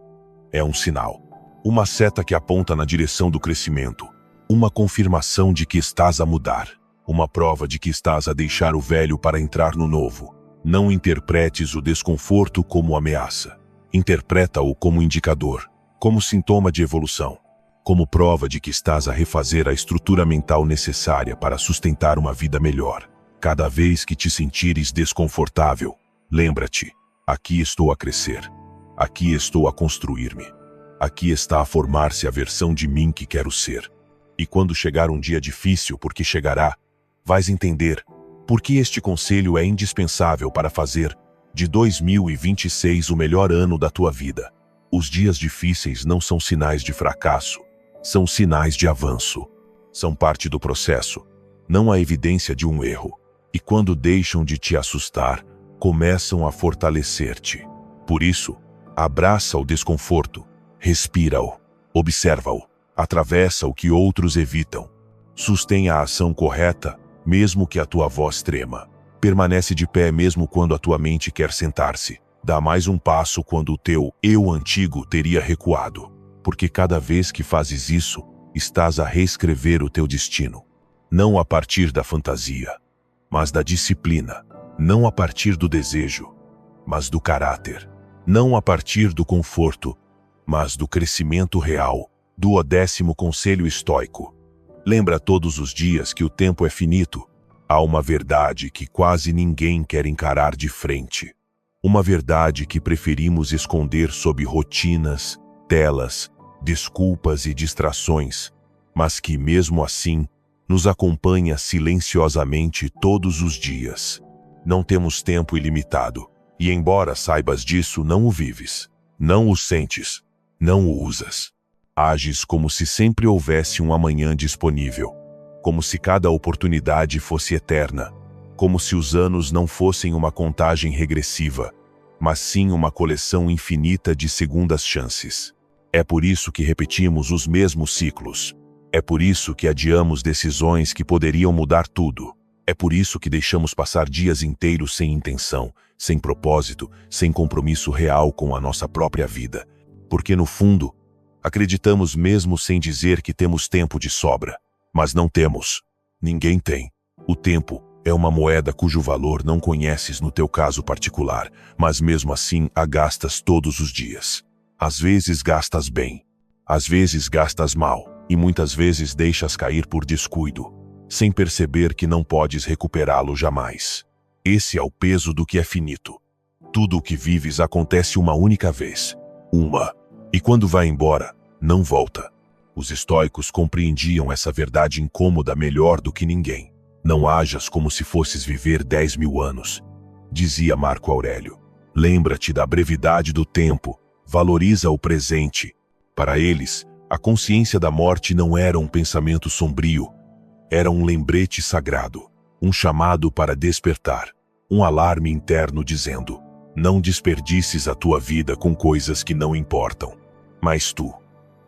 Speaker 1: é um sinal. Uma seta que aponta na direção do crescimento. Uma confirmação de que estás a mudar. Uma prova de que estás a deixar o velho para entrar no novo. Não interpretes o desconforto como ameaça. Interpreta-o como indicador, como sintoma de evolução. Como prova de que estás a refazer a estrutura mental necessária para sustentar uma vida melhor. Cada vez que te sentires desconfortável, lembra-te, aqui estou a crescer, aqui estou a construir-me, aqui está a formar-se a versão de mim que quero ser. E quando chegar um dia difícil, porque chegará, vais entender por que este conselho é indispensável para fazer de 2026 o melhor ano da tua vida. Os dias difíceis não são sinais de fracasso, são sinais de avanço. São parte do processo, não a evidência de um erro. E quando deixam de te assustar, começam a fortalecer-te. Por isso, abraça o desconforto, respira-o, observa-o, atravessa o que outros evitam. Sustém a ação correta, mesmo que a tua voz trema. Permanece de pé mesmo quando a tua mente quer sentar-se. Dá mais um passo quando o teu eu antigo teria recuado. Porque cada vez que fazes isso, estás a reescrever o teu destino. Não a partir da fantasia, mas da disciplina. Não a partir do desejo, mas do caráter. Não a partir do conforto, mas do crescimento real. Do 10º conselho estoico. Lembra todos os dias que o tempo é finito. Há uma verdade que quase ninguém quer encarar de frente. Uma verdade que preferimos esconder sob rotinas, telas, desculpas e distrações, mas que, mesmo assim, nos acompanha silenciosamente todos os dias. Não temos tempo ilimitado, e embora saibas disso, não o vives, não o sentes, não o usas. Ages como se sempre houvesse um amanhã disponível, como se cada oportunidade fosse eterna, como se os anos não fossem uma contagem regressiva, mas sim uma coleção infinita de segundas chances. É por isso que repetimos os mesmos ciclos. É por isso que adiamos decisões que poderiam mudar tudo. É por isso que deixamos passar dias inteiros sem intenção, sem propósito, sem compromisso real com a nossa própria vida. Porque, no fundo, acreditamos mesmo sem dizer que temos tempo de sobra. Mas não temos. Ninguém tem. O tempo é uma moeda cujo valor não conheces no teu caso particular, mas mesmo assim a gastas todos os dias. Às vezes gastas bem, às vezes gastas mal, e muitas vezes deixas cair por descuido, sem perceber que não podes recuperá-lo jamais. Esse é o peso do que é finito. Tudo o que vives acontece uma única vez. E quando vai embora, não volta. Os estoicos compreendiam essa verdade incômoda melhor do que ninguém. Não hajas como se fosses viver 10.000 anos, dizia Marco Aurélio. Lembra-te da brevidade do tempo. Valoriza o presente. Para eles, a consciência da morte não era um pensamento sombrio, era um lembrete sagrado, um chamado para despertar, um alarme interno dizendo: não desperdices a tua vida com coisas que não importam. Mas tu,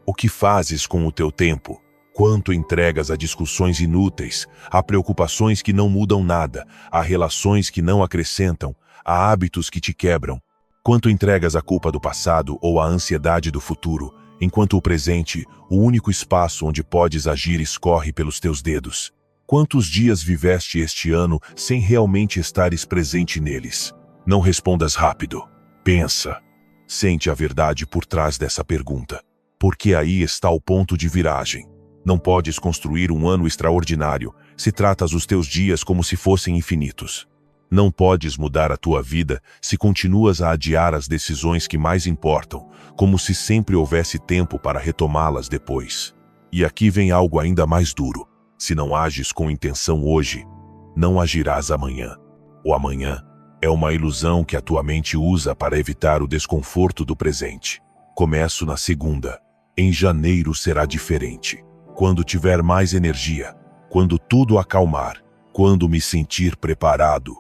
Speaker 1: o que fazes com o teu tempo? Quanto entregas a discussões inúteis, a preocupações que não mudam nada, a relações que não acrescentam, a hábitos que te quebram? Quanto entregas a culpa do passado ou a ansiedade do futuro, enquanto o presente, o único espaço onde podes agir, escorre pelos teus dedos? Quantos dias viveste este ano sem realmente estares presente neles? Não respondas rápido. Pensa. Sente a verdade por trás dessa pergunta, porque aí está o ponto de viragem. Não podes construir um ano extraordinário se tratas os teus dias como se fossem infinitos. Não podes mudar a tua vida se continuas a adiar as decisões que mais importam, como se sempre houvesse tempo para retomá-las depois. E aqui vem algo ainda mais duro. Se não ages com intenção hoje, não agirás amanhã. O amanhã é uma ilusão que a tua mente usa para evitar o desconforto do presente. Começo na segunda. Em janeiro será diferente. Quando tiver mais energia, quando tudo acalmar, quando me sentir preparado.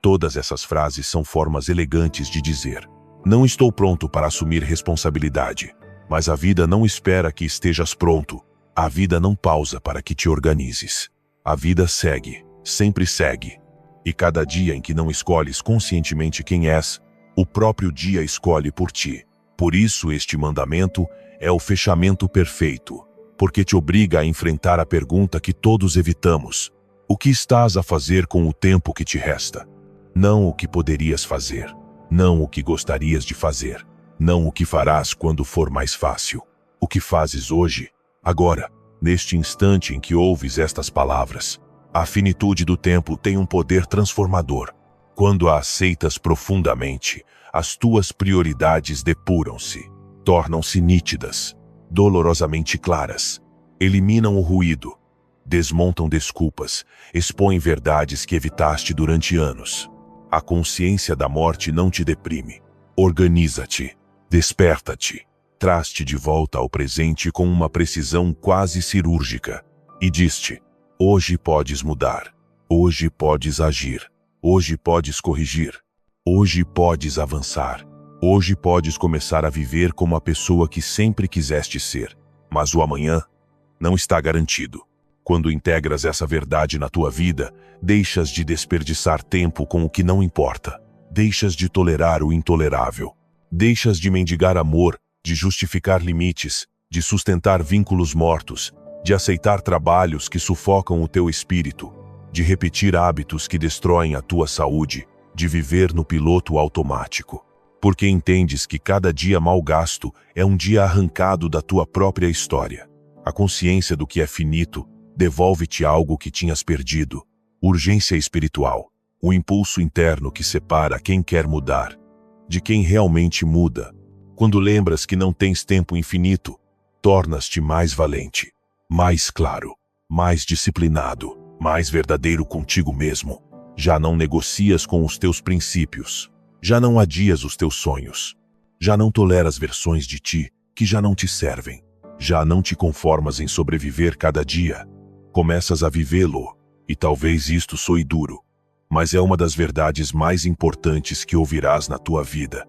Speaker 1: Todas essas frases são formas elegantes de dizer: não estou pronto para assumir responsabilidade. Mas a vida não espera que estejas pronto. A vida não pausa para que te organizes. A vida segue, sempre segue. E cada dia em que não escolhes conscientemente quem és, o próprio dia escolhe por ti. Por isso este mandamento é o fechamento perfeito, porque te obriga a enfrentar a pergunta que todos evitamos: o que estás a fazer com o tempo que te resta? Não o que poderias fazer, não o que gostarias de fazer, não o que farás quando for mais fácil. O que fazes hoje, agora, neste instante em que ouves estas palavras. A finitude do tempo tem um poder transformador. Quando a aceitas profundamente, as tuas prioridades depuram-se, tornam-se nítidas, dolorosamente claras, eliminam o ruído, desmontam desculpas, expõem verdades que evitaste durante anos. A consciência da morte não te deprime. Organiza-te, desperta-te, traz-te de volta ao presente com uma precisão quase cirúrgica e diz-te: hoje podes mudar, hoje podes agir, hoje podes corrigir, hoje podes avançar, hoje podes começar a viver como a pessoa que sempre quiseste ser. Mas o amanhã não está garantido. Quando integras essa verdade na tua vida, deixas de desperdiçar tempo com o que não importa, deixas de tolerar o intolerável, deixas de mendigar amor, de justificar limites, de sustentar vínculos mortos, de aceitar trabalhos que sufocam o teu espírito, de repetir hábitos que destroem a tua saúde, de viver no piloto automático. Porque entendes que cada dia mal gasto é um dia arrancado da tua própria história. A consciência do que é finito devolve-te algo que tinhas perdido: urgência espiritual, o impulso interno que separa quem quer mudar de quem realmente muda. Quando lembras que não tens tempo infinito, tornas-te mais valente, mais claro, mais disciplinado, mais verdadeiro contigo mesmo. Já não negocias com os teus princípios, já não adias os teus sonhos, já não toleras versões de ti que já não te servem, já não te conformas em sobreviver cada dia. Começas a vivê-lo, e talvez isto soe duro, mas é uma das verdades mais importantes que ouvirás na tua vida.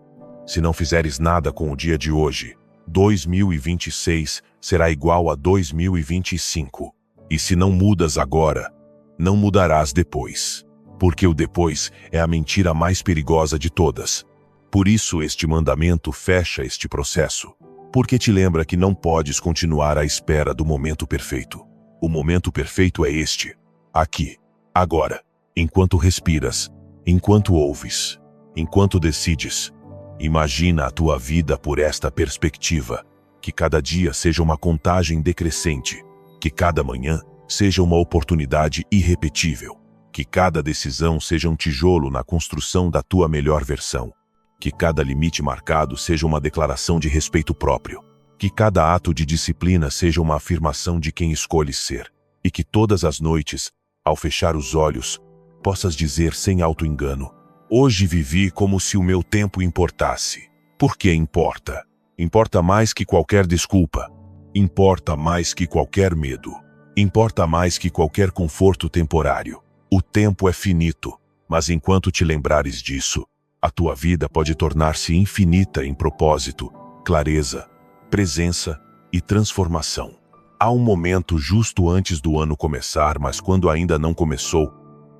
Speaker 1: Se não fizeres nada com o dia de hoje, 2026 será igual a 2025. E se não mudas agora, não mudarás depois. Porque o depois é a mentira mais perigosa de todas. Por isso este mandamento fecha este processo. Porque te lembra que não podes continuar à espera do momento perfeito. O momento perfeito é este. Aqui. Agora. Enquanto respiras. Enquanto ouves. Enquanto decides. Imagina a tua vida por esta perspectiva. Que cada dia seja uma contagem decrescente. Que cada manhã seja uma oportunidade irrepetível. Que cada decisão seja um tijolo na construção da tua melhor versão. Que cada limite marcado seja uma declaração de respeito próprio. Que cada ato de disciplina seja uma afirmação de quem escolhes ser. E que todas as noites, ao fechar os olhos, possas dizer sem auto-engano: hoje vivi como se o meu tempo importasse. Porque importa. Importa mais que qualquer desculpa. Importa mais que qualquer medo. Importa mais que qualquer conforto temporário. O tempo é finito, mas enquanto te lembrares disso, a tua vida pode tornar-se infinita em propósito, clareza, presença e transformação. Há um momento justo antes do ano começar, mas quando ainda não começou,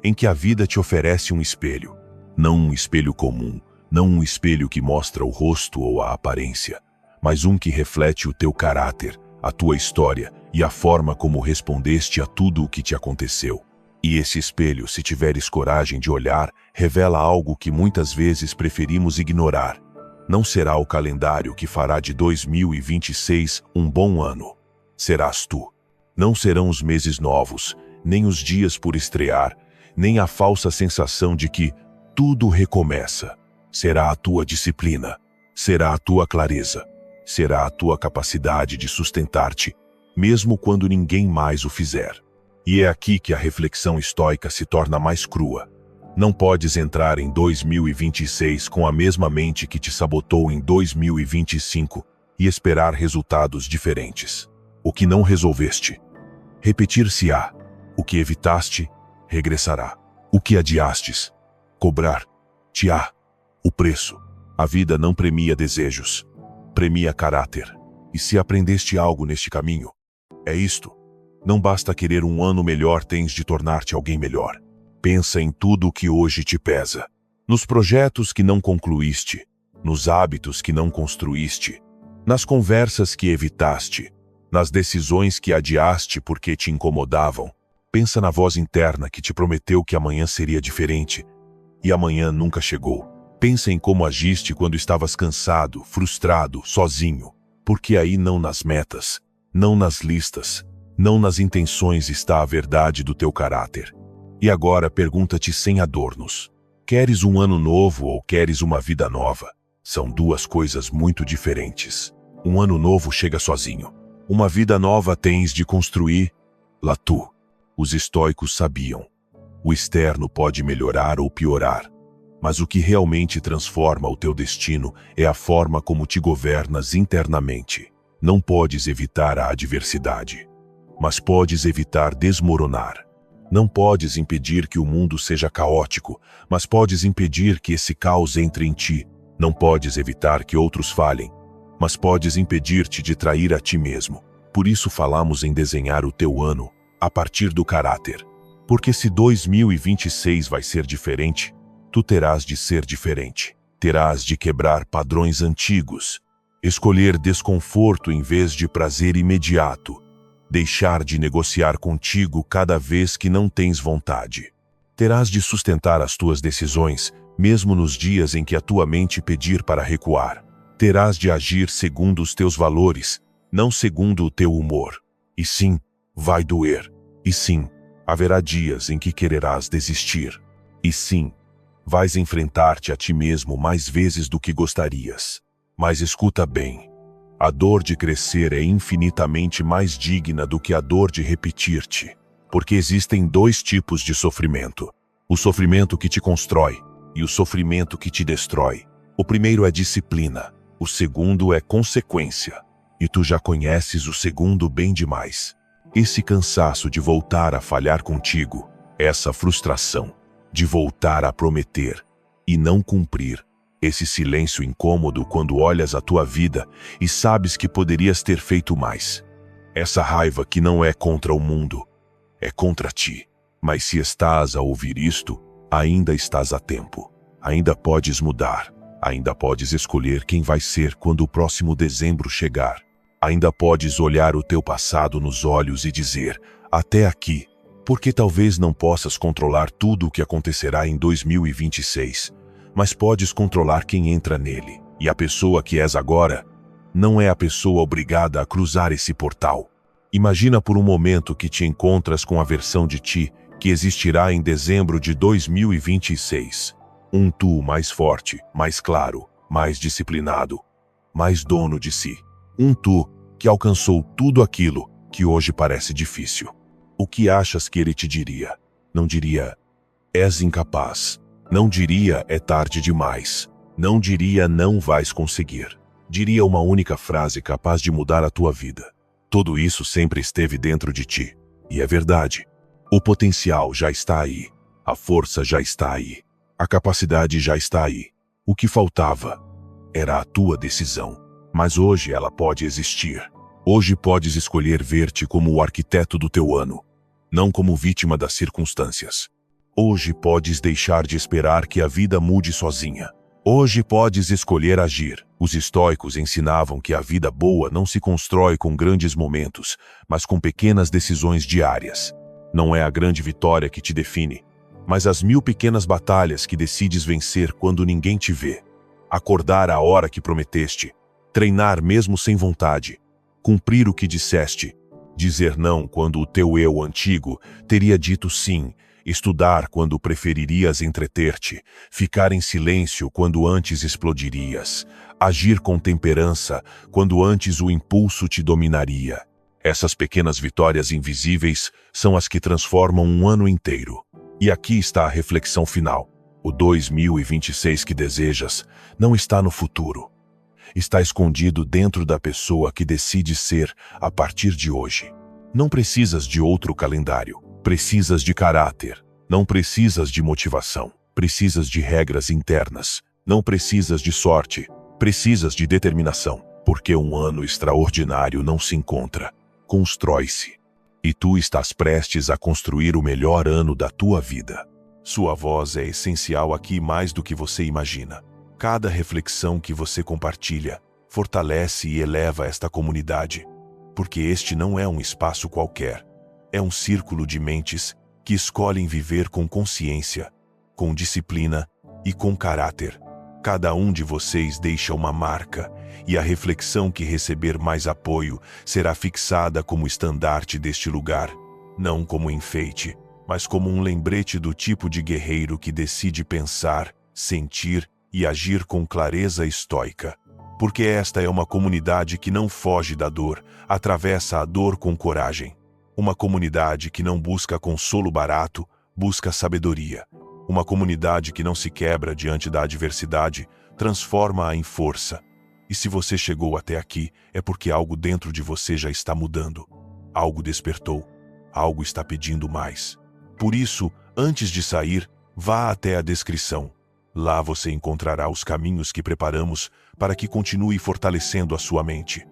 Speaker 1: em que a vida te oferece um espelho. Não um espelho comum, não um espelho que mostra o rosto ou a aparência, mas um que reflete o teu caráter, a tua história e a forma como respondeste a tudo o que te aconteceu. E esse espelho, se tiveres coragem de olhar, revela algo que muitas vezes preferimos ignorar. Não será o calendário que fará de 2026 um bom ano. Serás tu. Não serão os meses novos, nem os dias por estrear, nem a falsa sensação de que tudo recomeça. Será a tua disciplina, será a tua clareza, será a tua capacidade de sustentar-te, mesmo quando ninguém mais o fizer. E é aqui que a reflexão estoica se torna mais crua. Não podes entrar em 2026 com a mesma mente que te sabotou em 2025 e esperar resultados diferentes. O que não resolveste, repetir-se-á. O que evitaste, regressará. O que adiastes, cobrar-te-á. O preço. A vida não premia desejos, premia caráter. E se aprendeste algo neste caminho, é isto. Não basta querer um ano melhor, tens de tornar-te alguém melhor. Pensa em tudo o que hoje te pesa. Nos projetos que não concluíste, nos hábitos que não construíste, nas conversas que evitaste, nas decisões que adiaste porque te incomodavam. Pensa na voz interna que te prometeu que amanhã seria diferente, e amanhã nunca chegou. Pensa em como agiste quando estavas cansado, frustrado, sozinho, porque aí não nas metas, não nas listas, não nas intenções está a verdade do teu caráter. E agora pergunta-te sem adornos: queres um ano novo ou queres uma vida nova? São duas coisas muito diferentes. Um ano novo chega sozinho. Uma vida nova tens de construir lá tu. Os estoicos sabiam. O externo pode melhorar ou piorar, mas o que realmente transforma o teu destino é a forma como te governas internamente. Não podes evitar a adversidade, mas podes evitar desmoronar. Não podes impedir que o mundo seja caótico, mas podes impedir que esse caos entre em ti. Não podes evitar que outros falhem, mas podes impedir-te de trair a ti mesmo. Por isso falamos em desenhar o teu ano a partir do caráter. Porque se 2026 vai ser diferente, tu terás de ser diferente. Terás de quebrar padrões antigos, escolher desconforto em vez de prazer imediato, deixar de negociar contigo cada vez que não tens vontade. Terás de sustentar as tuas decisões, mesmo nos dias em que a tua mente pedir para recuar. Terás de agir segundo os teus valores, não segundo o teu humor. E sim, vai doer. E sim, haverá dias em que quererás desistir. E sim, vais enfrentar-te a ti mesmo mais vezes do que gostarias. Mas escuta bem. A dor de crescer é infinitamente mais digna do que a dor de repetir-te. Porque existem dois tipos de sofrimento. O sofrimento que te constrói e o sofrimento que te destrói. O primeiro é disciplina, o segundo é consequência. E tu já conheces o segundo bem demais. Esse cansaço de voltar a falhar contigo, essa frustração de voltar a prometer e não cumprir, esse silêncio incômodo quando olhas a tua vida e sabes que poderias ter feito mais. Essa raiva que não é contra o mundo, é contra ti. Mas se estás a ouvir isto, ainda estás a tempo. Ainda podes mudar. Ainda podes escolher quem vai ser quando o próximo dezembro chegar. Ainda podes olhar o teu passado nos olhos e dizer: até aqui. Porque talvez não possas controlar tudo o que acontecerá em 2026. Mas podes controlar quem entra nele. E a pessoa que és agora não é a pessoa obrigada a cruzar esse portal. Imagina por um momento que te encontras com a versão de ti que existirá em dezembro de 2026. Um tu mais forte, mais claro, mais disciplinado, mais dono de si. Um tu que alcançou tudo aquilo que hoje parece difícil. O que achas que ele te diria? Não diria: és incapaz. Não diria: é tarde demais. Não diria: não vais conseguir. Diria uma única frase capaz de mudar a tua vida: tudo isso sempre esteve dentro de ti. E é verdade. O potencial já está aí. A força já está aí. A capacidade já está aí. O que faltava era a tua decisão. Mas hoje ela pode existir. Hoje podes escolher ver-te como o arquiteto do teu ano, não como vítima das circunstâncias. Hoje podes deixar de esperar que a vida mude sozinha. Hoje podes escolher agir. Os estoicos ensinavam que a vida boa não se constrói com grandes momentos, mas com pequenas decisões diárias. Não é a grande vitória que te define, mas as 1000 pequenas batalhas que decides vencer quando ninguém te vê. acordar à hora que prometeste, treinar mesmo sem vontade, cumprir o que disseste, dizer não quando o teu eu antigo teria dito sim, estudar quando preferirias entreter-te, ficar em silêncio quando antes explodirias, agir com temperança quando antes o impulso te dominaria. Essas pequenas vitórias invisíveis são as que transformam um ano inteiro. E aqui está a reflexão final. O 2026 que desejas não está no futuro. Está escondido dentro da pessoa que decide ser a partir de hoje. Não precisas de outro calendário. Precisas de caráter. Não precisas de motivação. Precisas de regras internas. Não precisas de sorte. Precisas de determinação. Porque um ano extraordinário não se encontra. Constrói-se. E tu estás prestes a construir o melhor ano da tua vida. Sua voz é essencial aqui mais do que você imagina. Cada reflexão que você compartilha fortalece e eleva esta comunidade, porque este não é um espaço qualquer. É um círculo de mentes que escolhem viver com consciência, com disciplina e com caráter. Cada um de vocês deixa uma marca, e a reflexão que receber mais apoio será fixada como estandarte deste lugar, não como enfeite, mas como um lembrete do tipo de guerreiro que decide pensar, sentir e agir com clareza estoica. Porque esta é uma comunidade que não foge da dor, atravessa a dor com coragem. Uma comunidade que não busca consolo barato, busca sabedoria. Uma comunidade que não se quebra diante da adversidade, transforma-a em força. E se você chegou até aqui, é porque algo dentro de você já está mudando. Algo despertou, algo está pedindo mais. Por isso, antes de sair, vá até a descrição. Lá você encontrará os caminhos que preparamos para que continue fortalecendo a sua mente.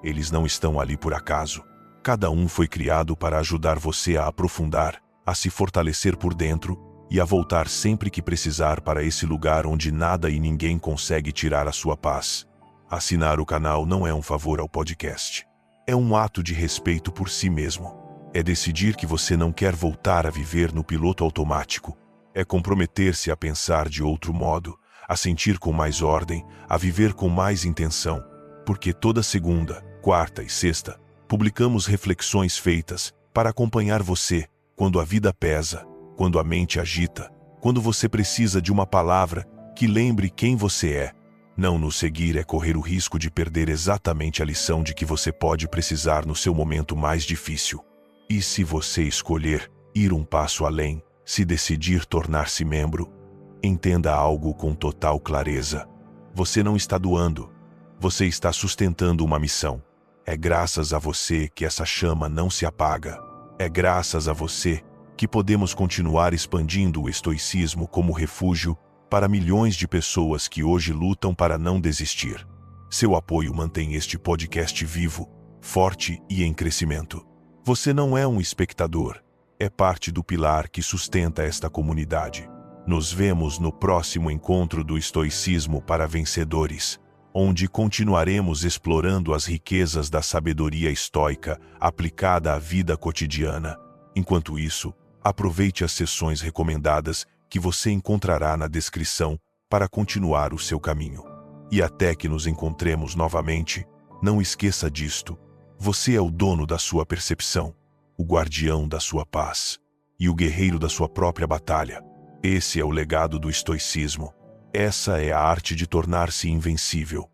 Speaker 1: Eles não estão ali por acaso. Cada um foi criado para ajudar você a aprofundar, a se fortalecer por dentro e a voltar sempre que precisar para esse lugar onde nada e ninguém consegue tirar a sua paz. Assinar o canal não é um favor ao podcast. É um ato de respeito por si mesmo. É decidir que você não quer voltar a viver no piloto automático. É comprometer-se a pensar de outro modo, a sentir com mais ordem, a viver com mais intenção. Porque toda segunda, quarta e sexta, publicamos reflexões feitas para acompanhar você quando a vida pesa, quando a mente agita, quando você precisa de uma palavra que lembre quem você é. Não nos seguir é correr o risco de perder exatamente a lição de que você pode precisar no seu momento mais difícil. E se você escolher ir um passo além, se decidir tornar-se membro, entenda algo com total clareza. Você não está doando, você está sustentando uma missão. É graças a você que essa chama não se apaga. É graças a você que podemos continuar expandindo o estoicismo como refúgio para milhões de pessoas que hoje lutam para não desistir. Seu apoio mantém este podcast vivo, forte e em crescimento. Você não é um espectador, é parte do pilar que sustenta esta comunidade. Nos vemos no próximo encontro do Estoicismo para Vencedores, onde continuaremos explorando as riquezas da sabedoria estoica aplicada à vida cotidiana. Enquanto isso, aproveite as sessões recomendadas que você encontrará na descrição para continuar o seu caminho. E até que nos encontremos novamente, não esqueça disto: você é o dono da sua percepção, o guardião da sua paz e o guerreiro da sua própria batalha. Esse é o legado do estoicismo. Essa é a arte de tornar-se invencível.